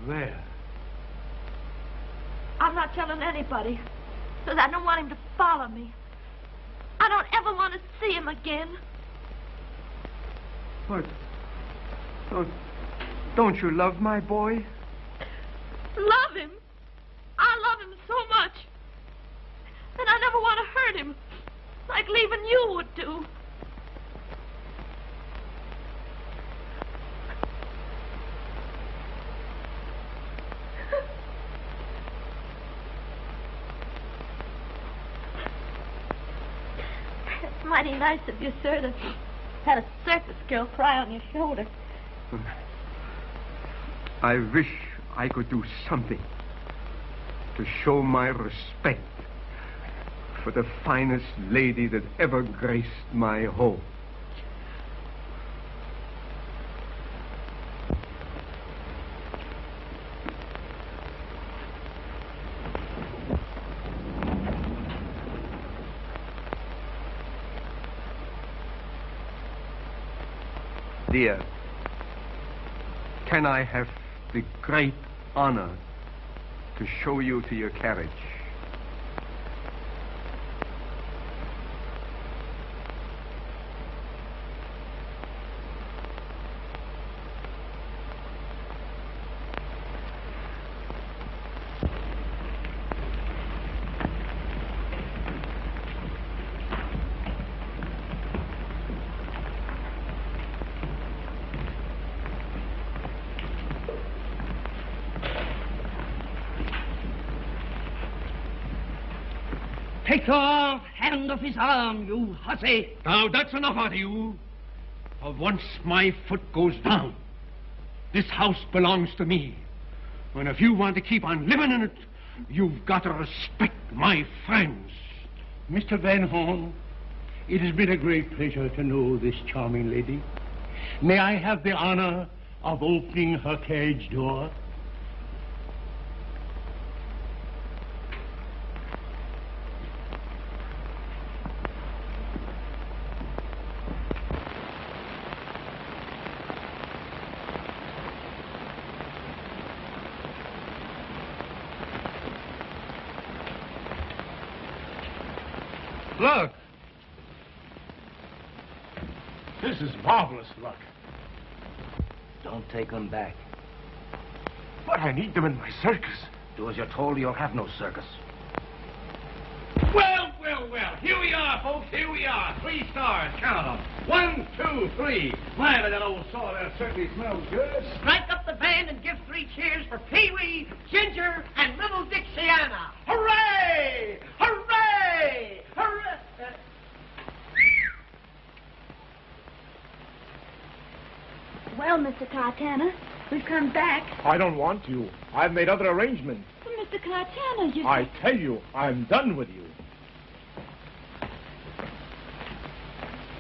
Speaker 2: Where?
Speaker 5: I'm not telling anybody, because I don't want him to follow me. I don't ever want to see him again.
Speaker 2: But don't you love my boy?
Speaker 5: Love him? I love him so much that I never want to hurt him, like leaving you would do. It's mighty nice of you, sir, to have a circus girl cry on your shoulder.
Speaker 2: I wish I could do something to show my respect for the finest lady that ever graced my home. Dear, can I have the great honor to show you to your carriage?
Speaker 10: Take your hand off his arm, you hussy.
Speaker 12: Now, that's enough out of you. For once my foot goes down, this house belongs to me. And if you want to keep on living in it, You've got to respect my friends. Mr. Van Horn, it has been a great pleasure to know this charming lady. May I have the honor of opening her carriage door?
Speaker 7: Look! This is marvelous luck.
Speaker 8: Don't take them back.
Speaker 7: But I need them in my circus.
Speaker 8: Do as you're told, you'll have no circus.
Speaker 4: Well, well, well. Here we are, folks. Here we are. 3 stars. Count them. 1, 2, 3. My, but that old saw there certainly smells good.
Speaker 9: Strike up the band and give 3 cheers for Pee-wee, Ginger, and little Dixiana. Hooray! Hooray! Hooray!
Speaker 5: Well, Mr. Cartana, we've come back.
Speaker 7: I don't want you. I've made other arrangements.
Speaker 5: Well, Mr. Cartana, you...
Speaker 7: I tell you, I'm done with you.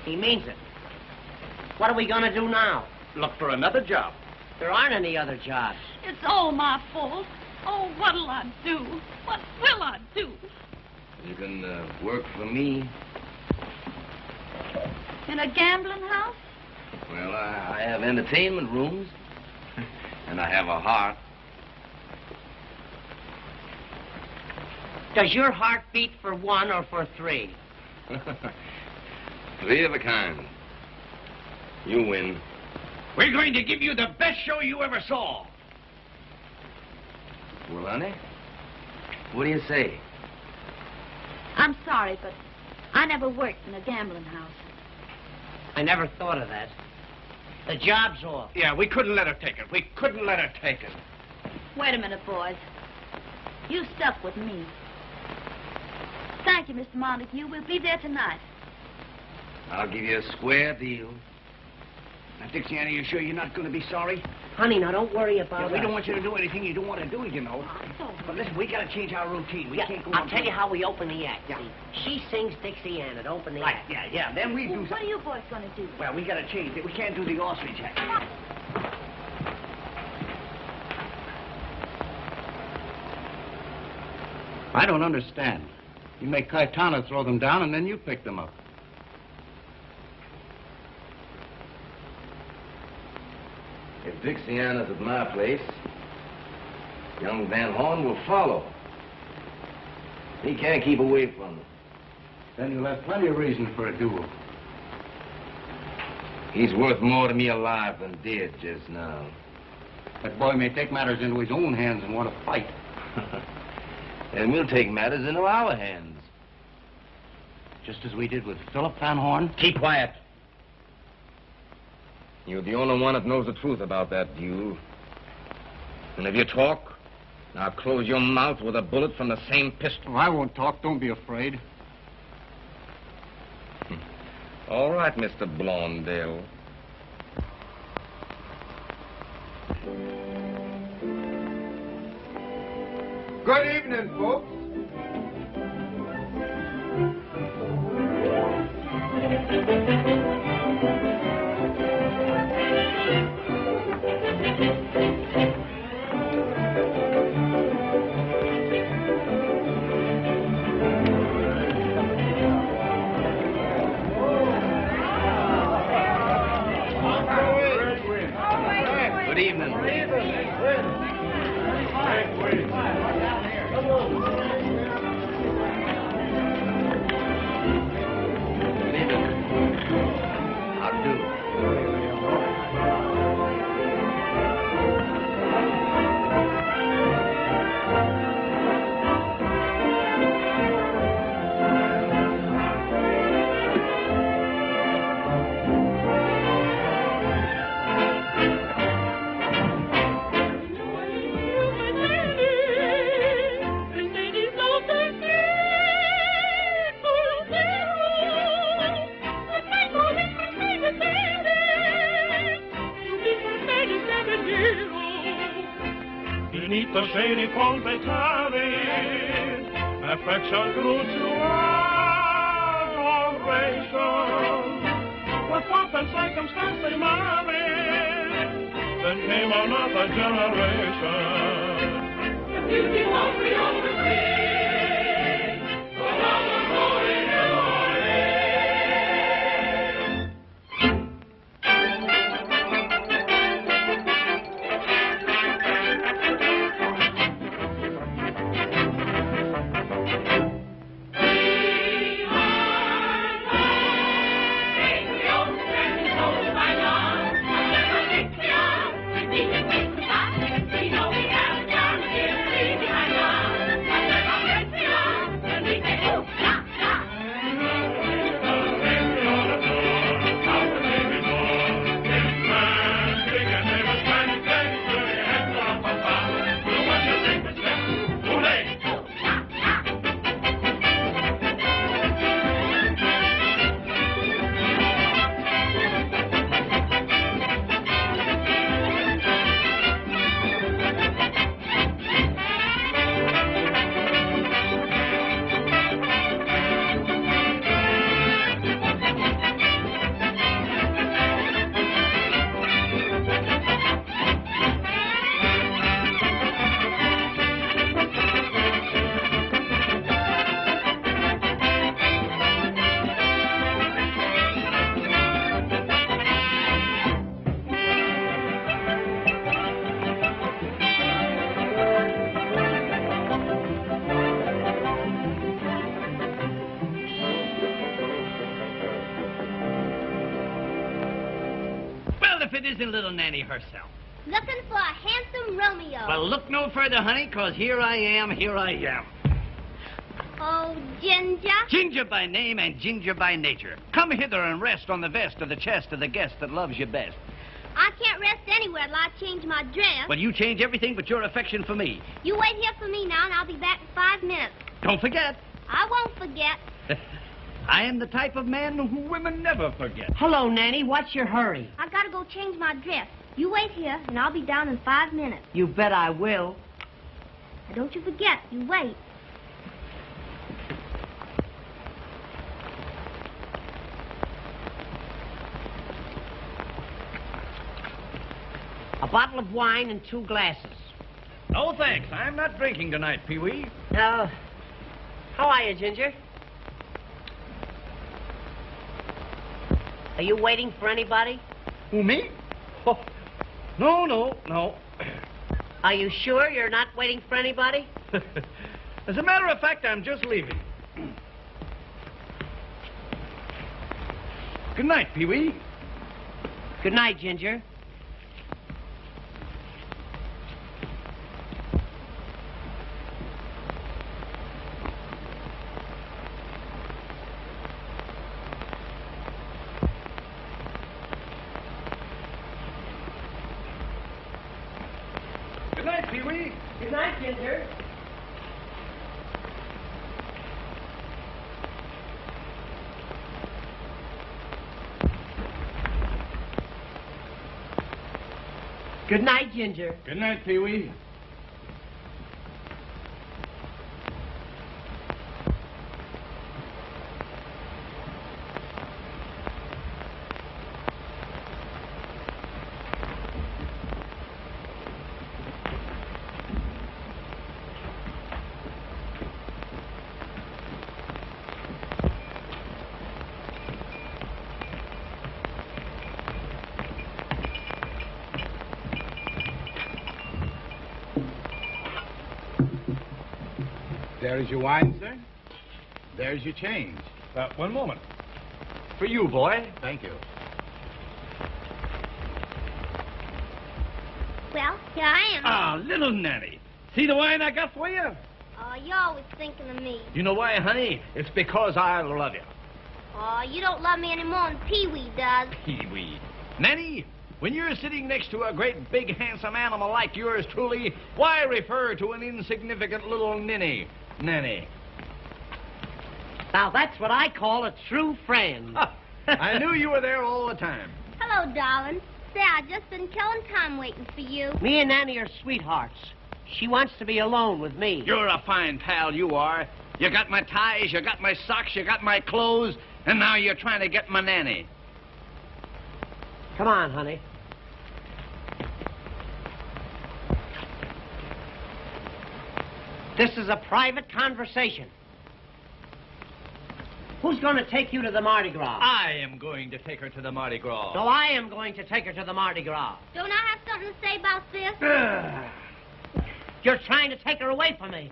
Speaker 9: He means it. What are we going to do now?
Speaker 4: Look for another job.
Speaker 9: There aren't any other jobs.
Speaker 5: It's all my fault. Oh, what'll I do? What will I do?
Speaker 8: You can work for me.
Speaker 5: In a gambling house?
Speaker 8: Well, I have entertainment rooms. And I have a heart.
Speaker 9: Does your heart beat for 1 or for 3?
Speaker 8: 3 of a kind. You win.
Speaker 4: We're going to give you the best show you ever saw.
Speaker 8: Well, honey, what do you say?
Speaker 5: I'm sorry, but I never worked in a gambling house.
Speaker 9: I never thought of that. The job's off.
Speaker 4: Yeah, we couldn't let her take it. We couldn't let her take it.
Speaker 5: Wait a minute, boys. You stuck with me. Thank you, Mr. Montague. We'll be there tonight.
Speaker 8: I'll give you a square deal.
Speaker 4: Now, Dixiana, you sure you're not going to be sorry?
Speaker 9: Honey, now don't worry about
Speaker 4: We
Speaker 9: us.
Speaker 4: don't want you to do anything you don't want to do, you know. But listen, we got to change our routine. We can't go on.
Speaker 9: I'll tell you how we open the act.
Speaker 4: Yeah.
Speaker 9: See, she sings Dixiana to open the
Speaker 4: Right,
Speaker 9: act.
Speaker 4: yeah. Then we do
Speaker 5: What
Speaker 4: something.
Speaker 5: are you boys going to do?
Speaker 4: Well, we got to change it. We can't do the ostrich act.
Speaker 14: I don't understand. You make Caetano throw them down, and then you pick them up.
Speaker 8: If Dixiana's at my place, young Van Horn will follow. He can't keep away from them.
Speaker 14: Then you'll have plenty of reason for a duel.
Speaker 8: He's worth more to me alive than dead just now.
Speaker 14: That boy may take matters into his own hands and want to fight.
Speaker 8: And we'll take matters into our hands.
Speaker 14: Just as we did with Philip Van Horn.
Speaker 8: Keep quiet. You're the only one that knows the truth about that duel. And if you talk, I'll close your mouth with a bullet from the same pistol.
Speaker 14: Oh, I won't talk. Don't be afraid.
Speaker 8: All right, Mr. Blondell.
Speaker 11: Good evening, folks.
Speaker 8: Good evening. How do?
Speaker 1: Beneath the shady palm they tarry, Affection grew to adoration. With pomp and circumstance they married. Then came another generation. The beauty won't be always free. Go down the road in
Speaker 4: Isn't little Nanny herself?
Speaker 15: Looking for a handsome Romeo.
Speaker 4: Well, look no further, honey, 'cause here I am.
Speaker 15: Oh, Ginger.
Speaker 4: Ginger by name and Ginger by nature. Come hither and rest on the vest of the chest of the guest that loves you best.
Speaker 15: I can't rest anywhere till I change my dress.
Speaker 4: Well, you change everything but your affection for me.
Speaker 15: You wait here for me now, and I'll be back in 5 minutes.
Speaker 4: Don't forget.
Speaker 15: I won't forget.
Speaker 4: I am the type of man who women never forget.
Speaker 9: Hello, Nanny. What's your hurry?
Speaker 15: I gotta go change my dress. You wait here, and I'll be down in 5 minutes.
Speaker 9: You bet I will.
Speaker 15: Now, don't you forget. You wait.
Speaker 9: A bottle of wine and 2 glasses.
Speaker 4: No, thanks. I'm not drinking tonight, Pee-wee.
Speaker 9: How are you, Ginger? Are you waiting for anybody?
Speaker 4: Who, me? Oh, no.
Speaker 9: Are you sure you're not waiting for anybody?
Speaker 4: As a matter of fact, I'm just leaving. Good night, Pee-wee.
Speaker 9: Good night, Ginger.
Speaker 4: Good night, Pee-wee.
Speaker 9: Good night, Ginger. Good night, Ginger.
Speaker 7: Good night, Pee-wee.
Speaker 14: There is your wine, sir. There's your change.
Speaker 4: One moment. For you, boy.
Speaker 14: Thank you.
Speaker 15: Well, here I am.
Speaker 4: Ah, little Nanny. See the wine I got for you?
Speaker 15: Oh, you're always thinking of me.
Speaker 4: You know why, honey? It's because I love you.
Speaker 15: Oh, you don't love me any more than Pee-wee does.
Speaker 4: Pee-wee. Nanny, when you're sitting next to a great, big, handsome animal like yours truly, why refer to an insignificant little ninny? Nanny.
Speaker 9: Now, that's what I call a true friend.
Speaker 4: I knew you were there all the time.
Speaker 15: Hello, darling. Say, I've just been killing time waiting for you.
Speaker 9: Me and Nanny are sweethearts. She wants to be alone with me.
Speaker 4: You're a fine pal, you are. You got my ties, you got my socks, you got my clothes, and now you're trying to get my nanny.
Speaker 9: Come on, honey. This is a private conversation. Who's going to take you to the Mardi Gras?
Speaker 4: I am going to take her to the Mardi Gras.
Speaker 9: So I am going to take her to the Mardi Gras.
Speaker 15: Don't I have something to say about this?
Speaker 9: You're trying to take her away from me.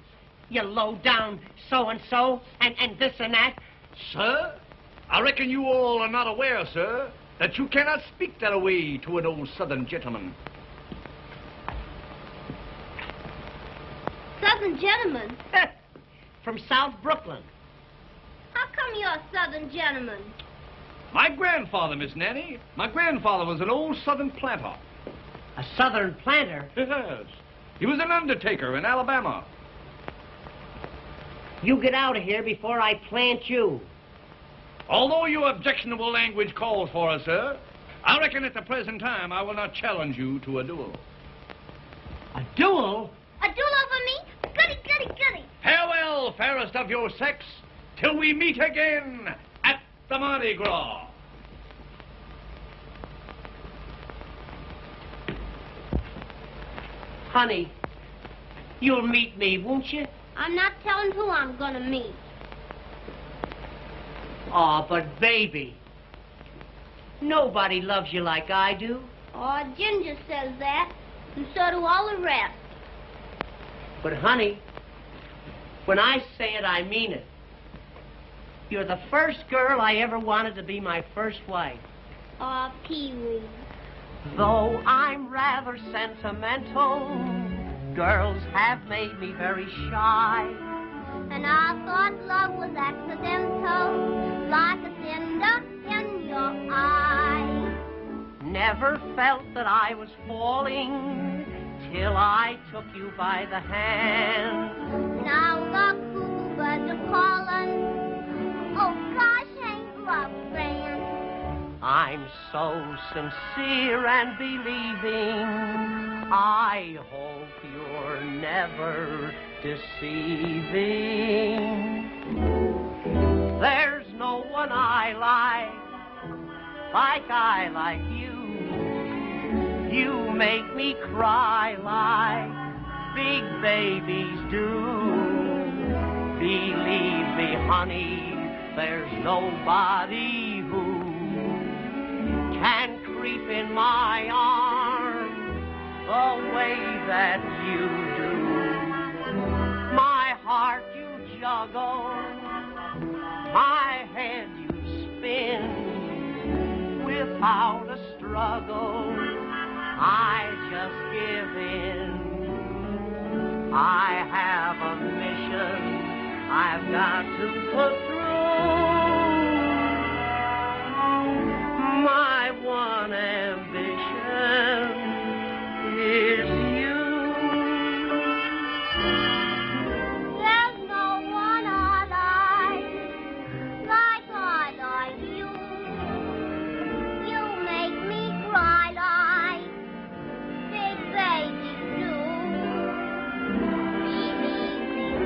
Speaker 9: You low-down so-and-so and this and that.
Speaker 4: Sir, I reckon you all are not aware, sir, that you cannot speak that way to an old Southern gentleman.
Speaker 15: Southern gentleman?
Speaker 9: From South Brooklyn.
Speaker 15: How come you're a Southern gentleman?
Speaker 4: My grandfather, Miss Nanny. My grandfather was an old Southern planter.
Speaker 9: A Southern planter?
Speaker 4: Yes. He was an undertaker in Alabama.
Speaker 9: You get out of here before I plant you.
Speaker 4: Although your objectionable language calls for us, sir, I reckon at the present time I will not challenge you to a duel.
Speaker 9: A duel?
Speaker 15: A duel over me? Goody, goody, goody.
Speaker 4: Farewell, fairest of your sex, till we meet again at the Mardi Gras.
Speaker 9: Honey, you'll meet me, won't you?
Speaker 15: I'm not telling who I'm gonna meet.
Speaker 9: Oh, but baby, nobody loves you like I do.
Speaker 15: Oh, Ginger says that, and so do all the rest.
Speaker 9: But honey, when I say it, I mean it. You're the first girl I ever wanted to be my first wife.
Speaker 15: Oh, Pee-wee.
Speaker 9: Though I'm rather sentimental, girls have made me very shy.
Speaker 15: And I thought love was accidental, like a cinder in your eye.
Speaker 9: Never felt that I was falling till I took you by the hand.
Speaker 15: Now look who birds are calling. Oh gosh, ain't love grand?
Speaker 9: I'm so sincere and believing. I hope you're never deceiving. There's no one I like you. You make me cry like big babies do. Believe me, honey, there's nobody who can creep in my arms the way that you do. My heart you juggle, my head you spin. Without a struggle, I just give in. I have a mission I've got to put through. My one ambition is you.
Speaker 15: There's no one I like you. You make me cry like big babies do. Believe me,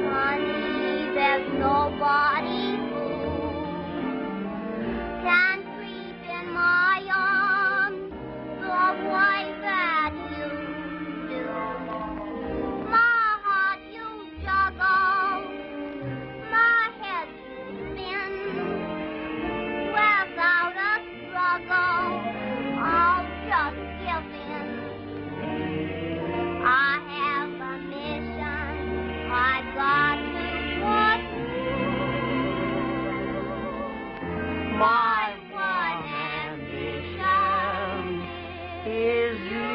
Speaker 15: honey, there's nobody who can creep in my arms the way that you do. My heart you juggle, my head you spin. Without a struggle, I'll just give in. I have a mission I've got to put through. My one ambition is you.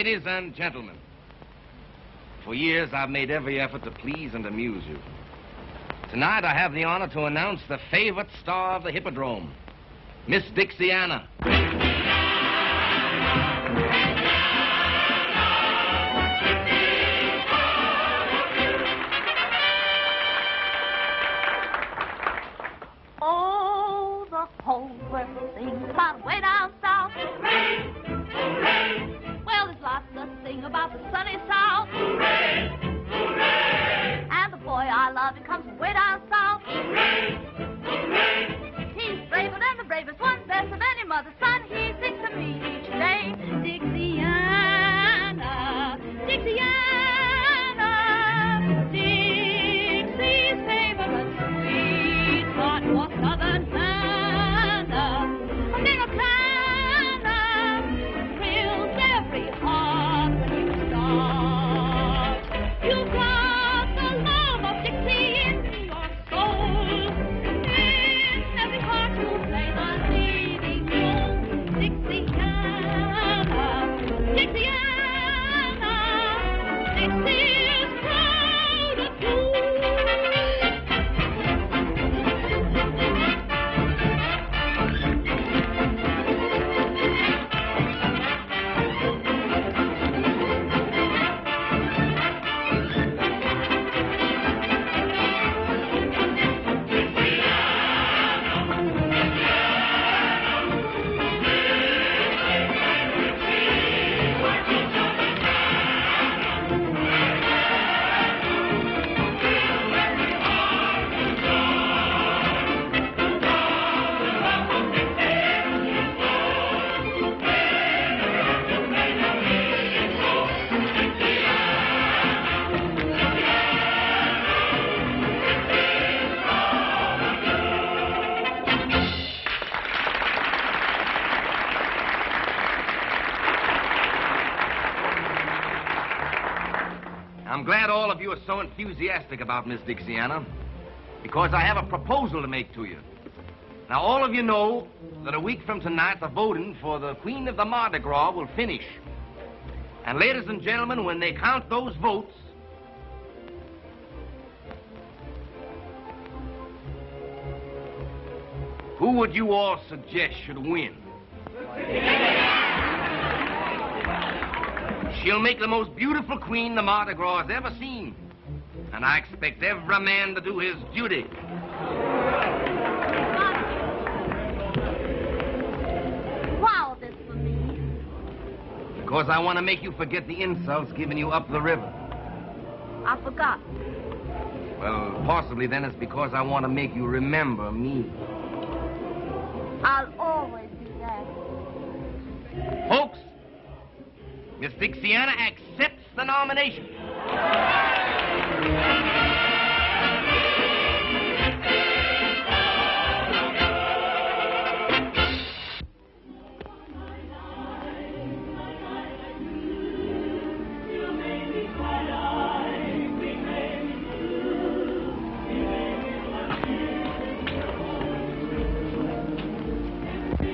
Speaker 8: Ladies and gentlemen, for years I've made every effort to please and amuse you. Tonight I have the honor to announce the favorite star of the Hippodrome, Miss Dixiana.
Speaker 5: Oh, the whole world sings about way down south. Hooray! Hooray! Well, there's lots to sing about the sunny south. Hooray! Hooray! And the boy I love, he comes from way down south. Hooray! Hooray! He's braver than the bravest one, best of any mother's son. He sings to me each day. Dixiana, Dixiana, Dixie's favorite sweetheart was Southern Santa. A little Canna thrills every heart when you start. You've got the love of Dixie in your soul. In every heart you play the leading role. Dixiana, Dixiana, Dixie's proud of you.
Speaker 8: I'm glad all of you are so enthusiastic about Miss Dixiana, because I have a proposal to make to you. Now, all of you know that a week from tonight, the voting for the Queen of the Mardi Gras will finish. And ladies and gentlemen, when they count those votes, who would you all suggest should win? She'll make the most beautiful queen the Mardi Gras has ever seen. And I expect every man to do his duty.
Speaker 5: Wow, this for me.
Speaker 8: Because I want to make you forget the insults given you up the river.
Speaker 5: I forgot.
Speaker 8: Well, possibly then it's because I want to make you remember me.
Speaker 5: I'll always do that.
Speaker 8: Folks, Miss Dixiana accepts the nomination.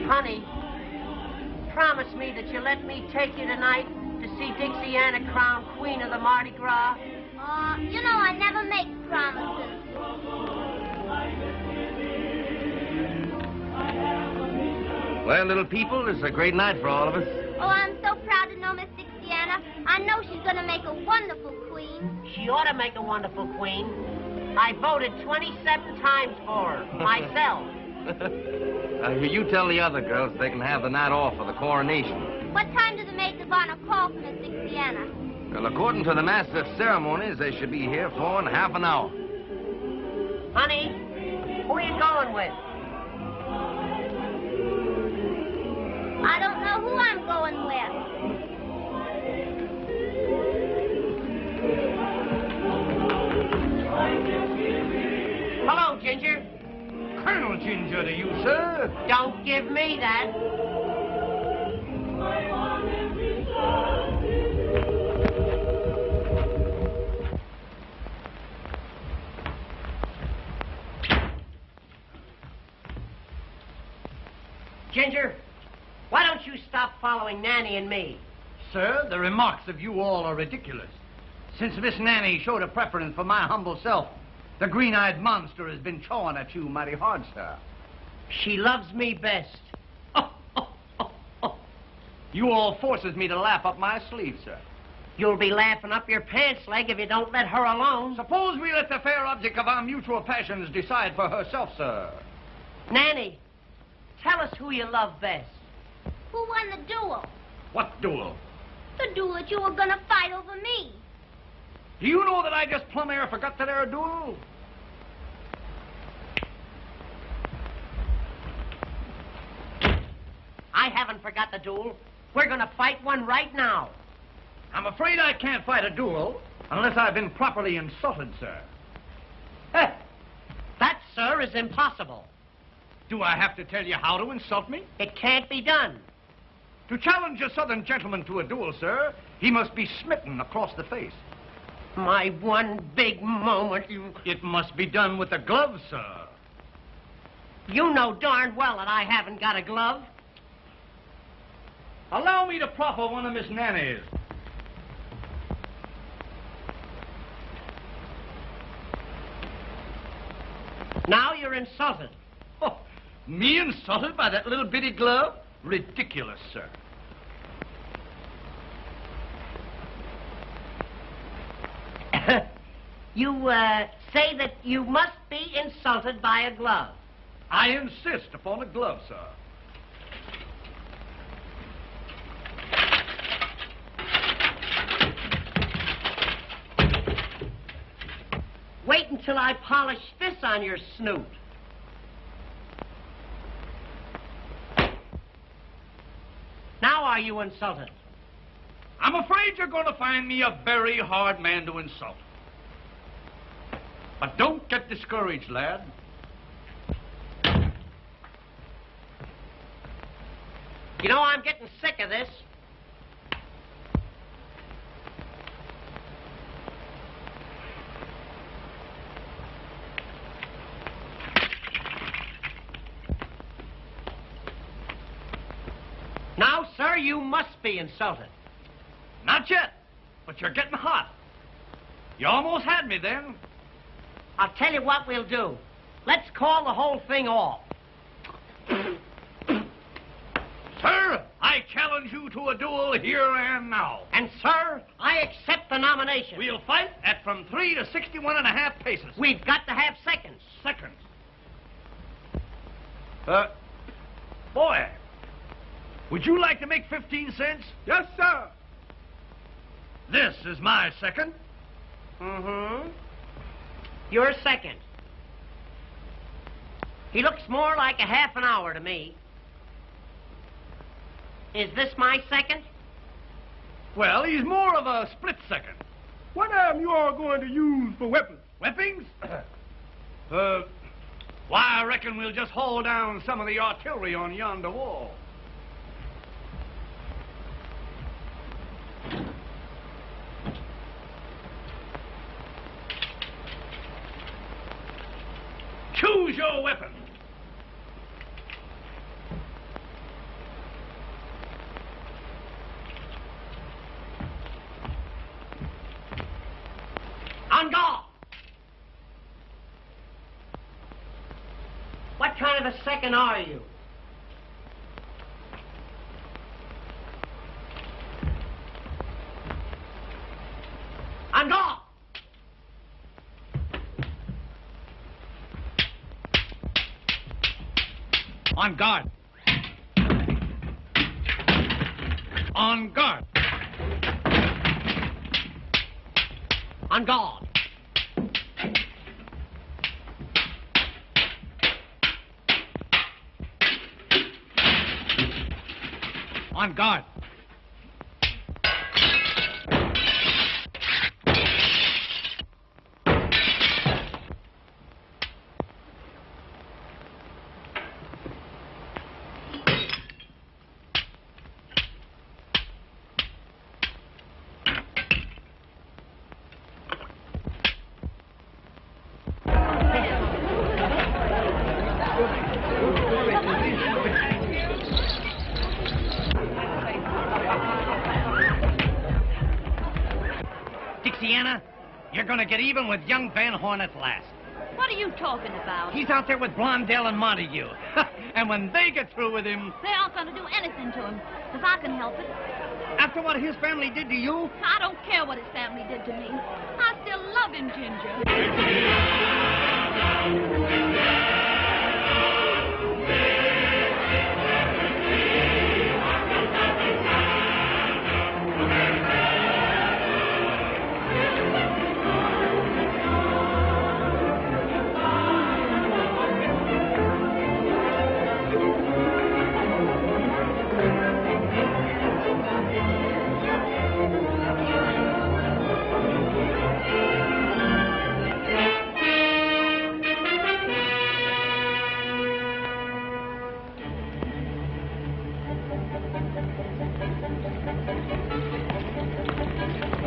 Speaker 9: Honey, promise me that you'll let me take you tonight to see Dixiana crowned Queen of the Mardi Gras.
Speaker 15: You know I never make promises.
Speaker 8: Well, little people, it's a great night for all of us.
Speaker 15: Oh, I'm so proud to know Miss Dixiana. I know she's going to make a wonderful queen.
Speaker 9: She ought to make a wonderful queen. I voted 27 times for her, myself.
Speaker 8: You tell the other girls they can have the night off for the coronation.
Speaker 15: What time do the maids of honor call for Miss Dixiana?
Speaker 8: Well, according to the master of ceremonies, they should be here for in half an hour.
Speaker 9: Honey, who are you going with?
Speaker 15: I don't know who I'm going with.
Speaker 9: Hello, Ginger.
Speaker 11: Colonel Ginger to you, sir.
Speaker 9: Don't give me that. Ginger, why don't you stop following Nanny and me?
Speaker 4: Sir, the remarks of you all are ridiculous. Since Miss Nanny showed a preference for my humble self, the green-eyed monster has been chawing at you mighty hard, sir.
Speaker 9: She loves me best.
Speaker 4: You all forces me to laugh up my sleeve, sir.
Speaker 9: You'll be laughing up your pants leg if you don't let her alone.
Speaker 4: Suppose we let the fair object of our mutual passions decide for herself, sir.
Speaker 9: Nanny, tell us who you love best.
Speaker 15: Who won the duel?
Speaker 4: What duel?
Speaker 15: The duel that you were gonna fight over me.
Speaker 4: Do you know that I just plumb air forgot that there duel?
Speaker 9: I haven't forgot the duel. We're gonna fight one right now.
Speaker 4: I'm afraid I can't fight a duel unless I've been properly insulted, sir.
Speaker 9: That, sir, is impossible.
Speaker 4: Do I have to tell you how to insult me?
Speaker 9: It can't be done.
Speaker 4: To challenge a southern gentleman to a duel, sir, he must be smitten across the face.
Speaker 9: My one big moment, you...
Speaker 4: It must be done with a glove, sir.
Speaker 9: You know darn well that I haven't got a glove.
Speaker 4: Allow me to proffer one of Miss Nanny's.
Speaker 9: Now you're insulted.
Speaker 4: Oh, me insulted by that little bitty glove? Ridiculous, sir.
Speaker 9: You, say that you must be insulted by a glove.
Speaker 4: I insist upon a glove, sir.
Speaker 9: Wait until I polish this on your snoot. Now are you insulted?
Speaker 4: I'm afraid you're going to find me a very hard man to insult. But don't get discouraged, lad.
Speaker 9: You know, I'm getting sick of this. Now, sir, you must be insulted.
Speaker 4: Not yet, but you're getting hot. You almost had me then.
Speaker 9: I'll tell you what we'll do. Let's call the whole thing off.
Speaker 4: Sir, I challenge you to a duel here and now.
Speaker 9: And, sir, I accept the nomination.
Speaker 4: We'll fight at from 3 to 61.5 paces.
Speaker 9: We've got to have seconds.
Speaker 4: Seconds. Boy, would you like to make 15 cents?
Speaker 11: Yes, sir.
Speaker 4: This is my second.
Speaker 9: Mm-hmm. Your second. He looks more like a half an hour to me. Is this my second?
Speaker 4: Well, he's more of a split second.
Speaker 11: What am you all going to use for weapons?
Speaker 4: Weapons? Why, I reckon we'll just haul down some of the artillery on yonder wall. Choose your weapon.
Speaker 9: On guard. What kind of a second are you? On guard.
Speaker 4: On guard. On guard.
Speaker 9: On guard.
Speaker 4: On guard. Dixiana, you're going to get even with young Van Horn at last.
Speaker 5: What are you talking about?
Speaker 4: He's out there with Blondell and Montague. And when they get through with him...
Speaker 5: They aren't going to do anything to him, if I can help it.
Speaker 4: After what his family did to you?
Speaker 5: I don't care what his family did to me. I still love him, Ginger.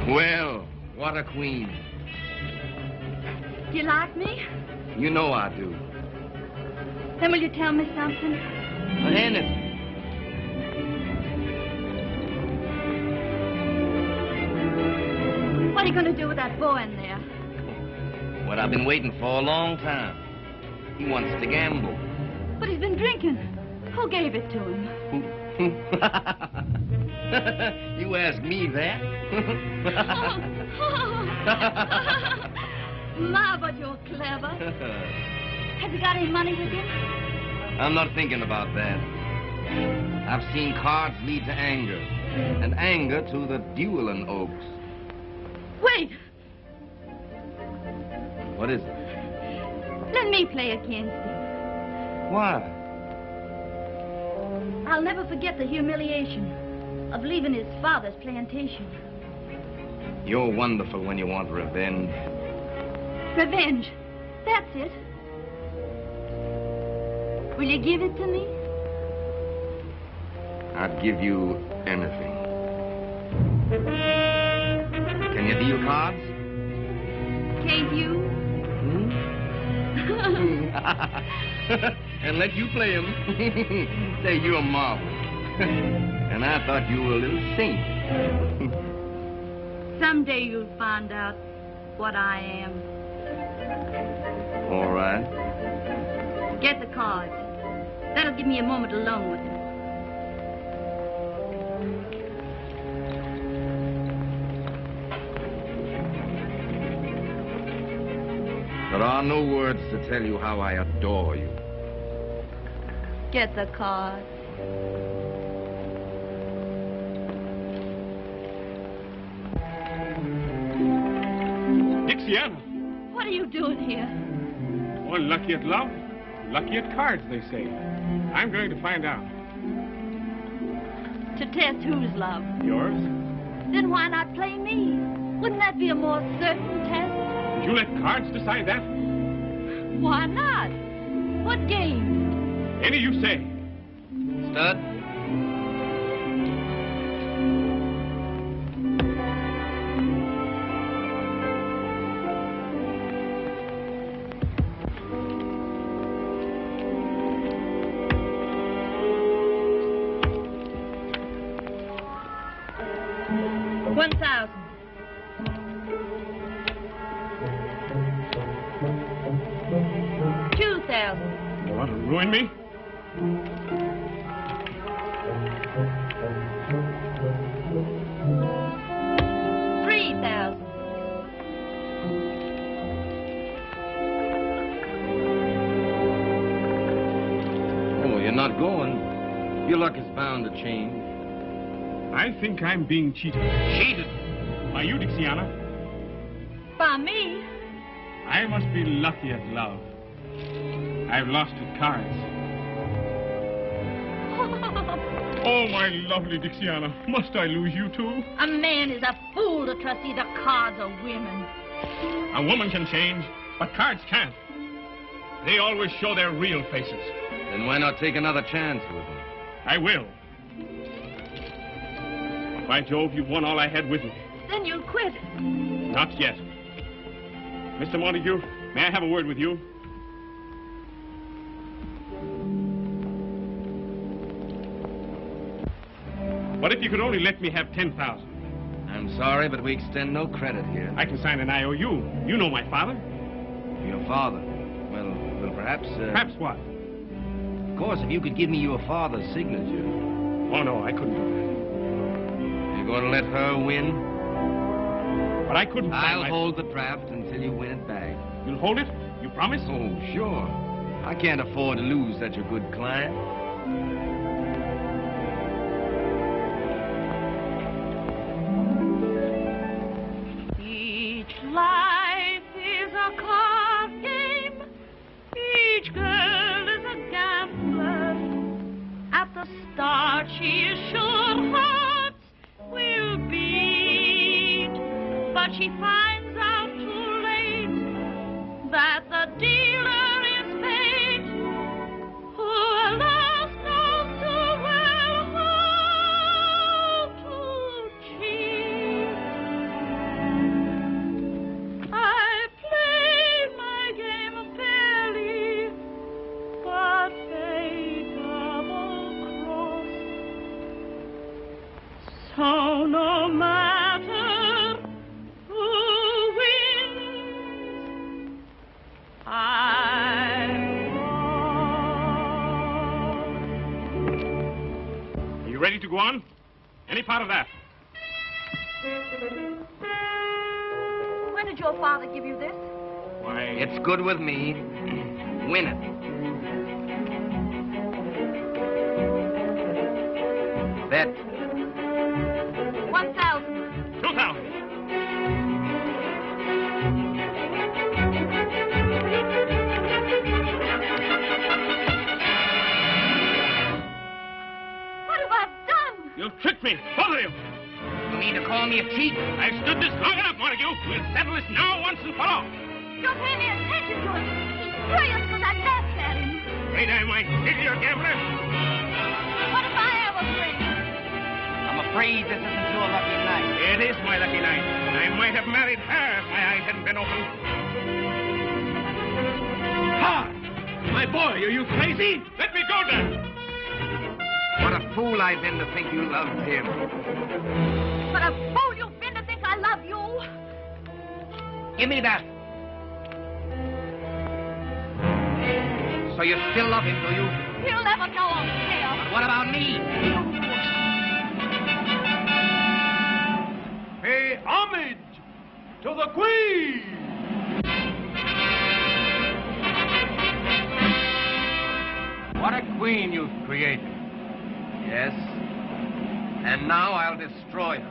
Speaker 8: Well, what a queen.
Speaker 5: Do you like me?
Speaker 8: You know I do.
Speaker 5: Then will you tell me something?
Speaker 8: Anything.
Speaker 5: What are you going to do with that boy in there?
Speaker 8: What I've been waiting for a long time. He wants to gamble.
Speaker 5: But he's been drinking. Who gave it to him?
Speaker 8: You ask me that?
Speaker 5: Ma, but you're clever. Have you got any money with you?
Speaker 8: I'm not thinking about that. I've seen cards lead to anger, and anger to the dueling oaks.
Speaker 5: Wait.
Speaker 8: What is it?
Speaker 5: Let me play against him.
Speaker 8: Why?
Speaker 5: I'll never forget the humiliation of leaving his father's plantation.
Speaker 8: You're wonderful when you want revenge.
Speaker 5: Revenge. That's it. Will you give it to me?
Speaker 8: I'd give you anything. Can you deal cards?
Speaker 5: Can't you?
Speaker 8: And let you play him. Say, you're a marvel. And I thought you were a little saint.
Speaker 5: Someday you'll find out what I am.
Speaker 8: All right.
Speaker 5: Get the cards. That'll give me a moment alone with him.
Speaker 8: There are no words to tell you how I adore you.
Speaker 5: Get the cards.
Speaker 6: Dixiana.
Speaker 5: What are you doing here?
Speaker 6: One lucky at love, lucky at cards, they say. I'm going to find out.
Speaker 5: To test whose love?
Speaker 6: Yours?
Speaker 5: Then why not play me? Wouldn't that be a more certain test?
Speaker 6: Would you let cards decide that?
Speaker 5: Why not? What game?
Speaker 6: Any you say.
Speaker 8: Stud?
Speaker 5: $1,000. $2,000.
Speaker 6: You want to ruin me?
Speaker 5: $3,000.
Speaker 8: Oh, you're not going. Your luck is bound to change.
Speaker 6: I think I'm being cheated.
Speaker 8: Cheated?
Speaker 6: By you, Dixiana.
Speaker 5: By me?
Speaker 6: I must be lucky at love. I've lost at cards. Oh, my lovely Dixiana, must I lose you too?
Speaker 5: A man is a fool to trust either cards or women.
Speaker 6: A woman can change, but cards can't. They always show their real faces.
Speaker 8: Then why not take another chance with them?
Speaker 6: I will. By Jove, you've won all I had with me.
Speaker 5: Then you'll quit.
Speaker 6: Not yet. Mr. Montague, may I have a word with you? What if you could only let me have 10,000?
Speaker 8: I'm sorry, but we extend no credit here.
Speaker 6: I can sign an IOU. You know my father.
Speaker 8: Your father? Well, perhaps...
Speaker 6: Perhaps what?
Speaker 8: Of course, if you could give me your father's signature.
Speaker 6: Oh, no, I couldn't do that.
Speaker 8: You're going to let her win?
Speaker 6: But I couldn't...
Speaker 8: I'll hold the draft until you win it back.
Speaker 6: You'll hold it? You promise?
Speaker 8: Oh, sure. I can't afford to lose such a good client.
Speaker 5: Each life is a card game. Each girl is a gambler. At the start, she is sure hearts will beat. But she finds out too late that the dealer is fate, who alas knows too well how to cheat. I play my game fairly, but fate double-cross. So no matter who wins, I
Speaker 6: Are you ready to go on? Any part of that?
Speaker 5: When did your father give you this?
Speaker 6: Why...
Speaker 8: It's good with me. Win it. Bet.
Speaker 5: 1,000.
Speaker 6: 2,000.
Speaker 5: What have I done?
Speaker 6: You've tricked me, both of you.
Speaker 8: You mean to call me a cheat?
Speaker 6: I've stood this long enough, Montague. We'll settle this now once and for all.
Speaker 5: Don't pay any attention to him. He's furious because I laughed at him.
Speaker 6: Afraid I might kill your gambler?
Speaker 5: What if I am afraid?
Speaker 8: I'm afraid this isn't your lucky night.
Speaker 6: It is my lucky night. I might have married her if my eyes hadn't been open.
Speaker 4: Ha! My boy, are you crazy?
Speaker 6: Let me go, Dad.
Speaker 8: What a fool I've been to think you loved him.
Speaker 5: What a fool you've been to think I love you.
Speaker 8: Give me that. So you still love him, do you?
Speaker 5: He'll never know I'm here.
Speaker 8: But what about me?
Speaker 4: Pay homage to the Queen!
Speaker 8: What a queen you've created. Yes. And now I'll destroy her.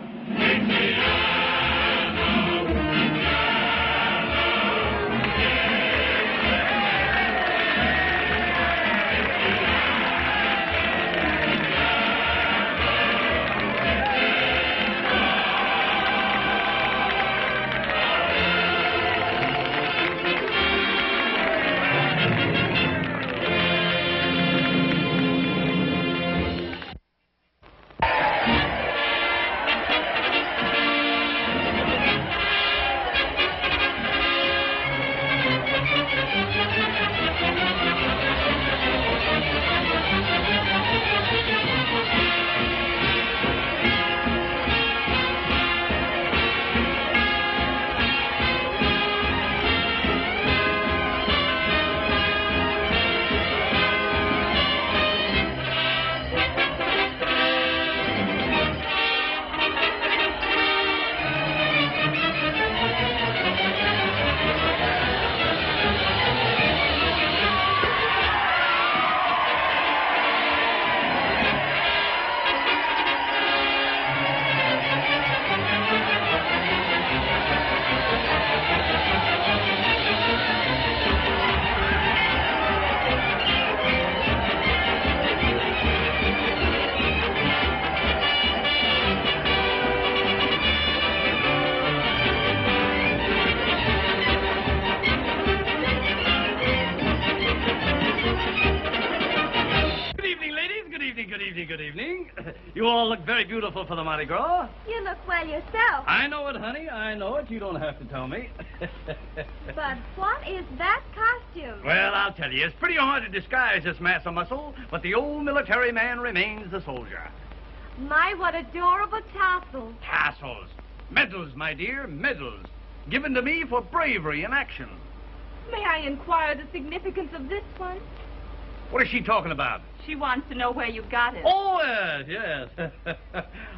Speaker 4: Good evening. You all look very beautiful for the Mardi Gras.
Speaker 5: You look well yourself.
Speaker 4: I know it, honey. I know it. You don't have to tell me.
Speaker 5: But what is that costume?
Speaker 4: Well, I'll tell you. It's pretty hard to disguise this mass of muscle, but the old military man remains the soldier.
Speaker 5: My, what adorable tassels.
Speaker 4: Tassels. Medals, my dear, medals. Given to me for bravery in action.
Speaker 16: May I inquire the significance of this one?
Speaker 4: What is she talking about?
Speaker 16: She wants to know where you got it.
Speaker 4: Oh, yes.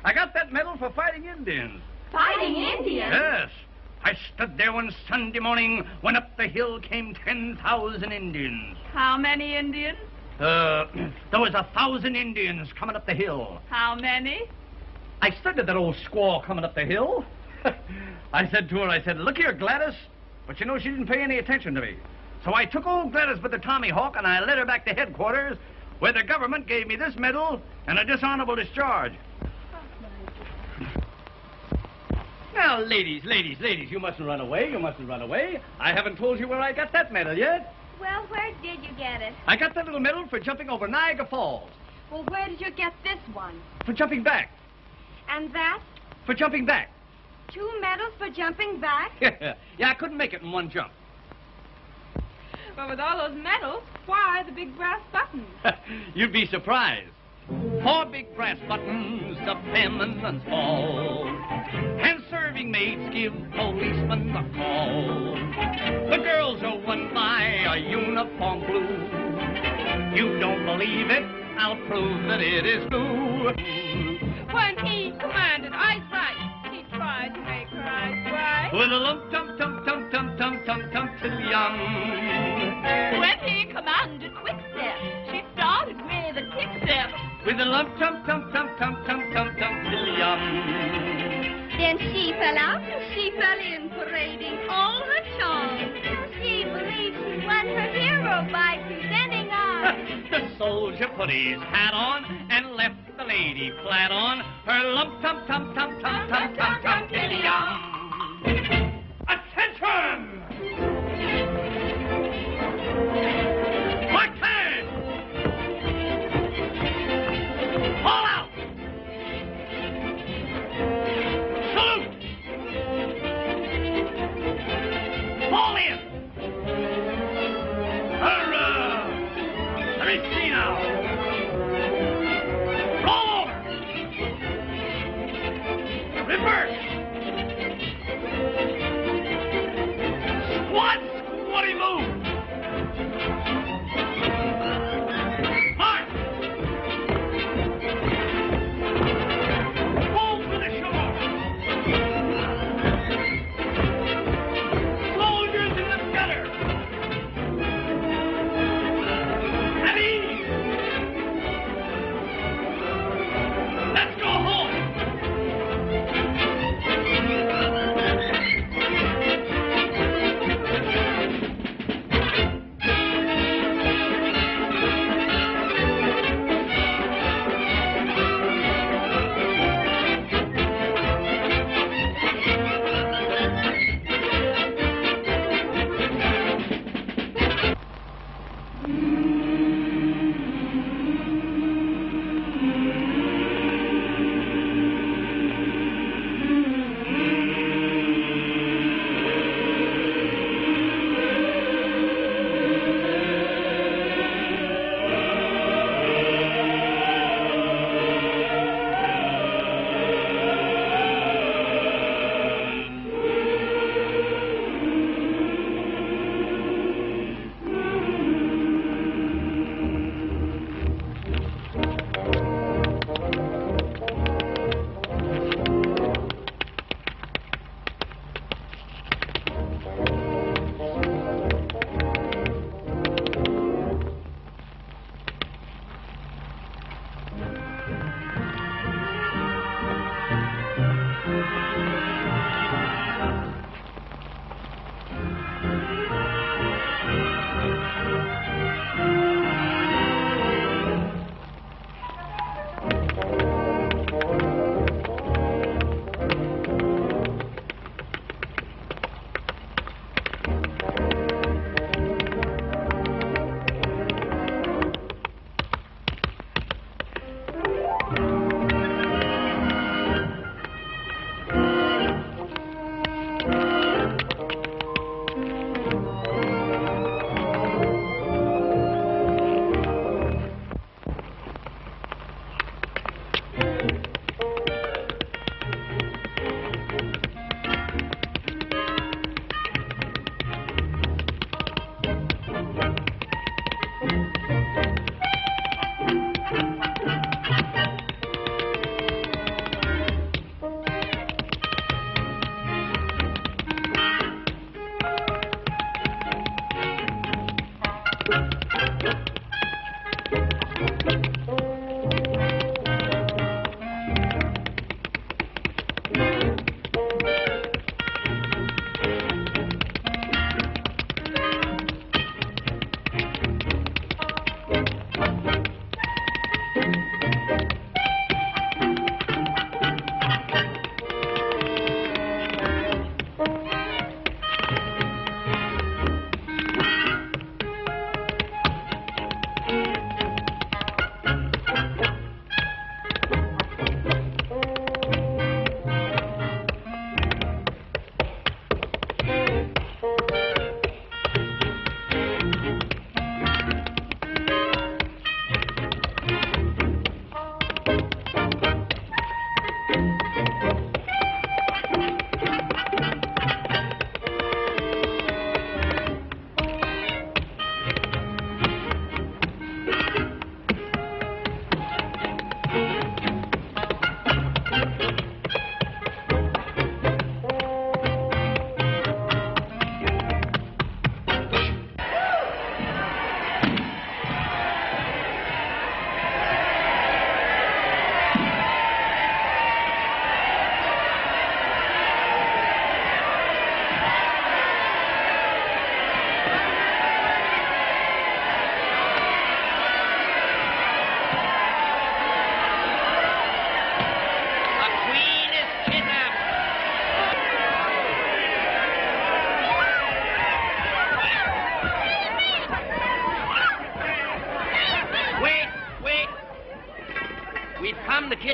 Speaker 4: I got that medal for fighting Indians.
Speaker 16: Fighting Indians?
Speaker 4: Yes. I stood there one Sunday morning when up the hill came 10,000 Indians.
Speaker 16: How many Indians?
Speaker 4: There was 1,000 Indians coming up the hill.
Speaker 16: How many?
Speaker 4: I stood to that old squaw coming up the hill. I said to her, look here, Gladys. But you know, she didn't pay any attention to me. So I took old Gladys with the Tommy Hawk and I led her back to headquarters where the government gave me this medal and a dishonorable discharge. Now, ladies, you mustn't run away. You mustn't run away. I haven't told you where I got that medal yet.
Speaker 5: Well, where did you get it?
Speaker 4: I got that little medal for jumping over Niagara Falls.
Speaker 16: Well, where did you get this one?
Speaker 4: For jumping back.
Speaker 16: And that?
Speaker 4: For jumping back.
Speaker 16: 2 medals for jumping back?
Speaker 4: Yeah, I couldn't make it in one jump.
Speaker 16: But with all those medals, why the big brass buttons?
Speaker 4: You'd be surprised. 4 big brass buttons to feminine fall. And serving maids give policemen a call. The girls are won by a uniform blue. You don't believe it? I'll prove that it is true.
Speaker 16: When he commanded ice right, he tried to make her eyes bright.
Speaker 4: With a lump tum tum tum tum tum tum tum till young.
Speaker 16: When he commanded quick step, she started with a kick step.
Speaker 4: With a lump tum tum tum tum tum tum tum till young.
Speaker 5: Then she fell out and she fell in, parading all her charms. She believed she won her hero by presenting arms.
Speaker 4: The soldier put his hat on and left the lady flat on her lump tum tum tum tum tum tum tum till young. Attention! Mark time! All out! Salute! Fall in! Hurrah! Let me see now. Roll over! Reverse!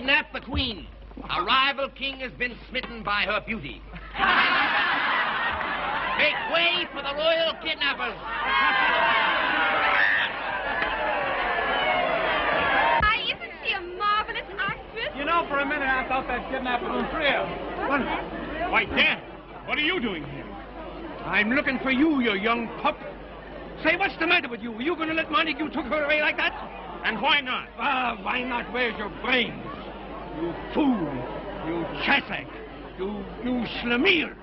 Speaker 8: kidnapped the queen. A rival king has been smitten by her beauty. Make way for the royal kidnappers.
Speaker 16: Why, isn't she a marvelous actress?
Speaker 3: You know, for a minute I thought that kidnapper was real.
Speaker 6: Why, Dad, what are you doing here?
Speaker 11: I'm looking for you, you young pup. Say, what's the matter with you? Are you going to let Montague took her away like that?
Speaker 6: And why not?
Speaker 11: Why not? Where's your brains? You fool. You chassack. You schlemiel.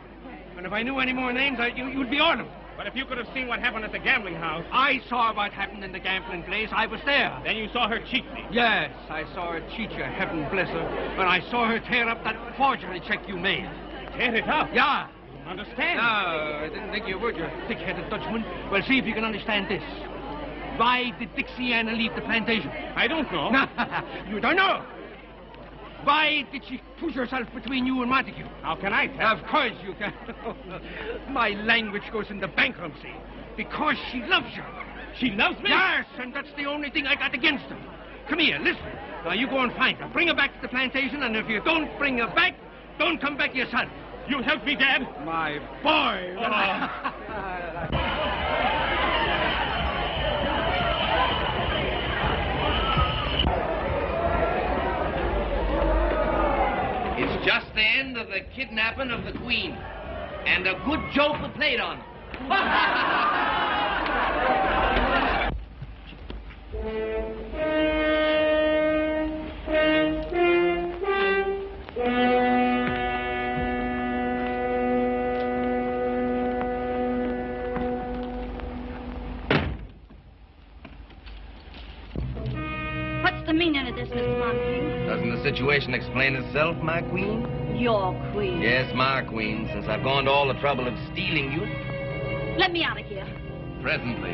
Speaker 11: And if I knew any more names, you'd be on them.
Speaker 6: But if you could have seen what happened at the gambling house...
Speaker 11: I saw what happened in the gambling place. I was there.
Speaker 6: Then you saw her cheat me.
Speaker 11: Yes, I saw her cheat you, heaven bless her. And I saw her tear up that forgery check you made.
Speaker 6: Tear it up?
Speaker 11: Yeah.
Speaker 6: Understand?
Speaker 11: No, I didn't think you would, you thick-headed Dutchman. Well, see if you can understand this. Why did Dixiana leave the plantation?
Speaker 6: I don't know.
Speaker 11: You don't know? Why did she push herself between you and Montague?
Speaker 6: How can I tell?
Speaker 11: Of course you can. My language goes into bankruptcy. Because she loves you.
Speaker 6: She loves me?
Speaker 11: Yes, and that's the only thing I got against her. Come here, listen. Now, you go and find her. Bring her back to the plantation, and if you don't bring her back, don't come back yourself.
Speaker 6: You'll help me, Dad?
Speaker 11: My boy.
Speaker 8: It's just the end of the kidnapping of the queen. And a good joke we played on.
Speaker 5: What's the meaning of this, Mr. Montague?
Speaker 8: Doesn't the situation explain itself, my queen?
Speaker 5: Your queen.
Speaker 8: Yes, my queen, since I've gone to all the trouble of stealing you.
Speaker 5: Let me out of here.
Speaker 8: Presently,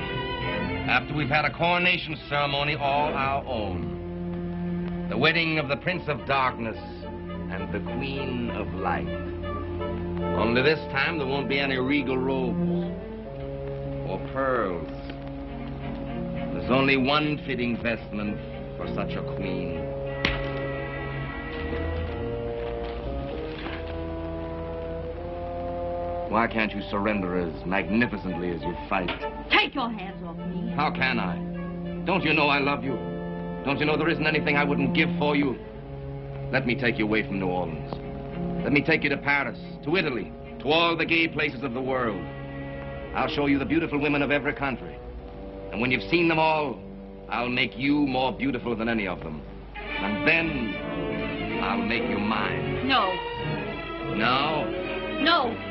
Speaker 8: after we've had a coronation ceremony all our own. The wedding of the Prince of Darkness and the Queen of Light. Only this time there won't be any regal robes or pearls. There's only one fitting vestment for such a queen. Why can't you surrender as magnificently as you fight?
Speaker 5: Take your hands off me.
Speaker 8: How can I? Don't you know I love you? Don't you know there isn't anything I wouldn't give for you? Let me take you away from New Orleans. Let me take you to Paris, to Italy, to all the gay places of the world. I'll show you the beautiful women of every country. And when you've seen them all, I'll make you more beautiful than any of them. And then I'll make you mine.
Speaker 5: No.
Speaker 8: No?
Speaker 5: No.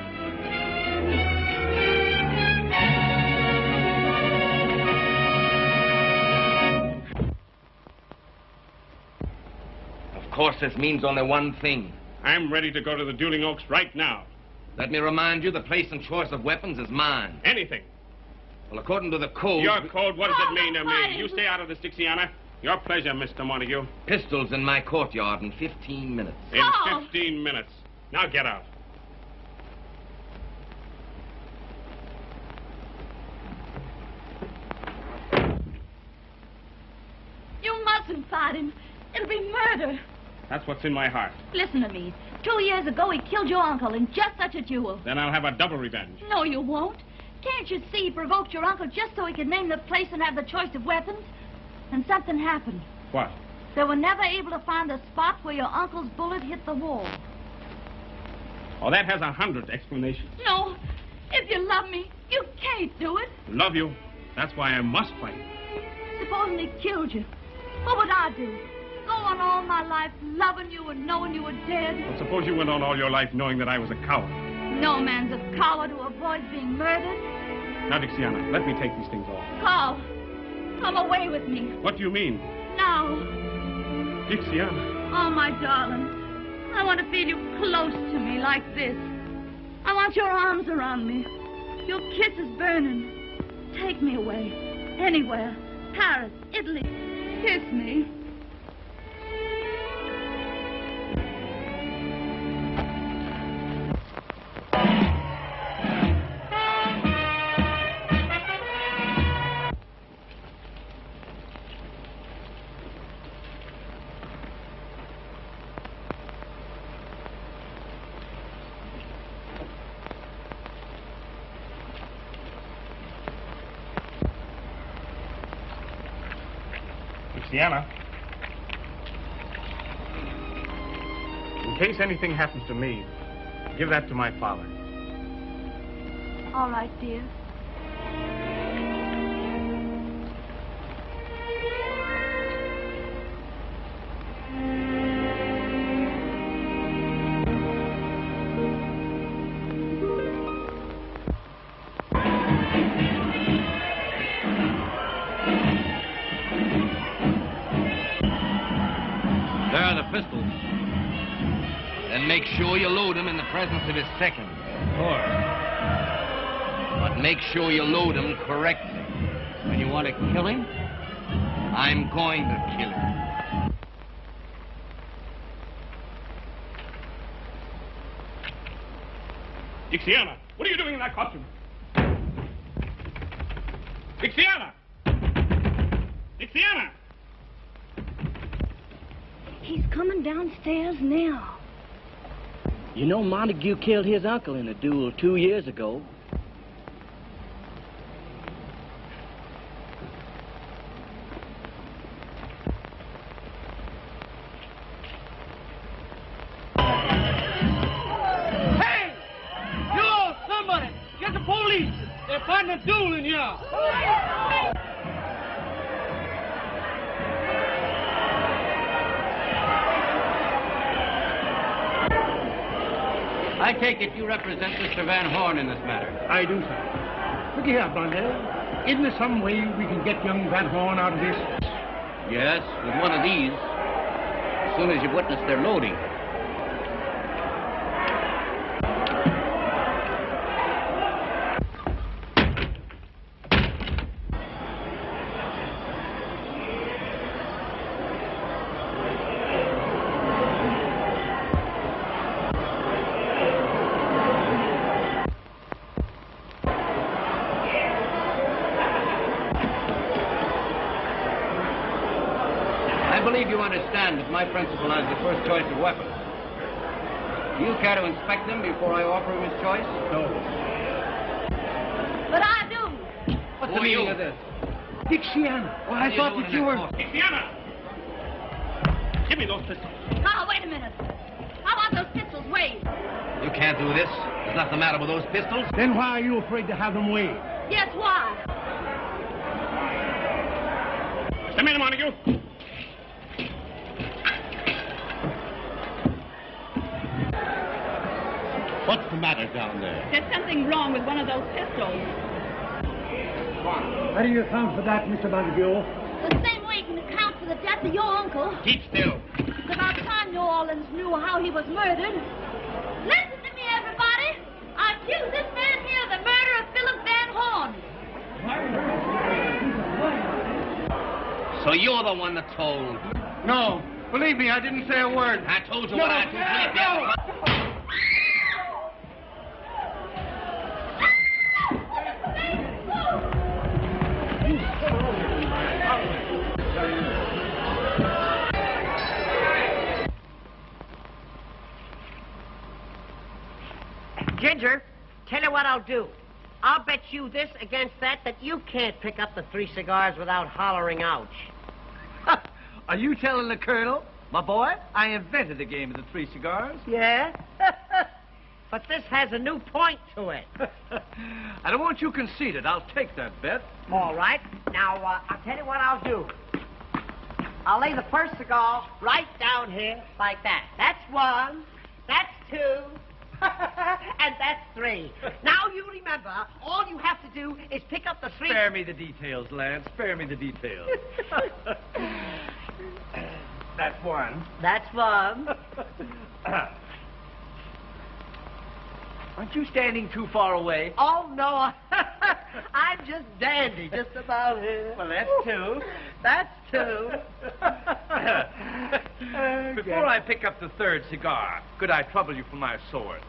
Speaker 8: Of course, this means only one thing.
Speaker 6: I'm ready to go to the Dueling Oaks right now.
Speaker 8: Let me remind you, the place and choice of weapons is mine.
Speaker 6: Anything.
Speaker 8: Well, according to the code...
Speaker 6: Your code? What does it mean to me? You stay out of this, Dixiana. Your pleasure, Mr. Montague.
Speaker 8: Pistols in my courtyard in 15 minutes.
Speaker 6: In 15 minutes. Now get out.
Speaker 5: You mustn't fight him. It'll be murder.
Speaker 6: That's what's in my heart.
Speaker 5: Listen to me. 2 years ago, he killed your uncle in just such a duel.
Speaker 6: Then I'll have a double revenge.
Speaker 5: No, you won't. Can't you see he provoked your uncle just so he could name the place and have the choice of weapons? And something happened.
Speaker 6: What?
Speaker 5: They were never able to find the spot where your uncle's bullet hit the wall.
Speaker 6: Oh, that has 100 explanations.
Speaker 5: No. If you love me, you can't do it.
Speaker 6: Love you. That's why I must fight.
Speaker 5: Supposing he killed you, what would I do? Go on all my life loving you and knowing you were dead?
Speaker 6: Well, suppose you went on all your life knowing that I was a coward.
Speaker 5: No man's a coward who avoids being murdered.
Speaker 6: Now, Dixiana, let me take these things off.
Speaker 5: Carl, come away with me.
Speaker 6: What do you mean?
Speaker 5: Now.
Speaker 6: Dixiana.
Speaker 5: Oh, my darling. I want to feel you close to me like this. I want your arms around me. Your kisses burning. Take me away. Anywhere. Paris, Italy. Kiss me.
Speaker 6: Dixiana. In case anything happens to me, give that to my father.
Speaker 5: All right, dear.
Speaker 8: There are the pistols. Then make sure you load them in the presence of his second.
Speaker 4: Of course.
Speaker 8: But make sure you load them correctly.
Speaker 4: When you want to kill him?
Speaker 8: I'm going to kill him.
Speaker 3: Dixiana, what are you doing in that costume? Dixiana! Dixiana!
Speaker 5: He's coming downstairs now.
Speaker 13: You know Montague killed his uncle in a duel 2 years ago.
Speaker 11: Hey! You, somebody! Get the police! They're fighting a duel in here!
Speaker 4: I take it you represent Mr. Van Horn in this matter.
Speaker 12: I do, sir. Look here, Blondell. Isn't there some way we can get young Van Horn out of this?
Speaker 4: Yes, with one of these. As soon as you've witnessed their loading. I believe you understand that my principal has the first choice of weapons. Do you care to inspect them before I offer him his choice?
Speaker 12: No.
Speaker 5: But I do.
Speaker 4: What's the meaning of this?
Speaker 12: Dixiana.
Speaker 11: Well, I thought that you were...
Speaker 3: Dixiana! Give me those pistols.
Speaker 5: Now, wait a minute. How about those pistols weighed?
Speaker 8: You can't do this. There's nothing the matter with those pistols.
Speaker 12: Then why are you afraid to have them weighed?
Speaker 5: Yes, why?
Speaker 3: Come in, Montague.
Speaker 14: What's the matter down there?
Speaker 16: There's something wrong with one of those pistols.
Speaker 12: How do you account for that, Mr. Montague?
Speaker 5: The same way you can account for the death of your uncle.
Speaker 8: Keep still.
Speaker 5: It's about time New Orleans knew how he was murdered. Listen to me, everybody. I accuse this man here of the murder of Philip Van Horn.
Speaker 8: So you're the one that told.
Speaker 11: No. Believe me, I didn't say a word.
Speaker 8: I told you
Speaker 11: No,
Speaker 8: what I told you.
Speaker 11: no.
Speaker 9: Ginger, tell you what I'll do. I'll bet you this against that you can't pick up the 3 cigars without hollering ouch.
Speaker 13: Are you telling the Colonel? My boy, I invented the game of the 3 cigars.
Speaker 9: Yeah? But this has a new point to it.
Speaker 13: I don't want you conceited. I'll take that bet.
Speaker 9: All right. Now, I'll tell you what I'll do. I'll lay the first cigar right down here like that. That's 1. That's 2. And that's 3. Now you remember, all you have to do is pick up the 3...
Speaker 13: Spare me the details, Lance. Spare me the details. That's 1.
Speaker 9: That's 1.
Speaker 13: Aren't you standing too far away?
Speaker 9: Oh, no. I'm just dandy, just about here.
Speaker 13: Well, that's 2.
Speaker 9: That's 2.
Speaker 13: Before I pick up the 3rd cigar, could I trouble you for my sword?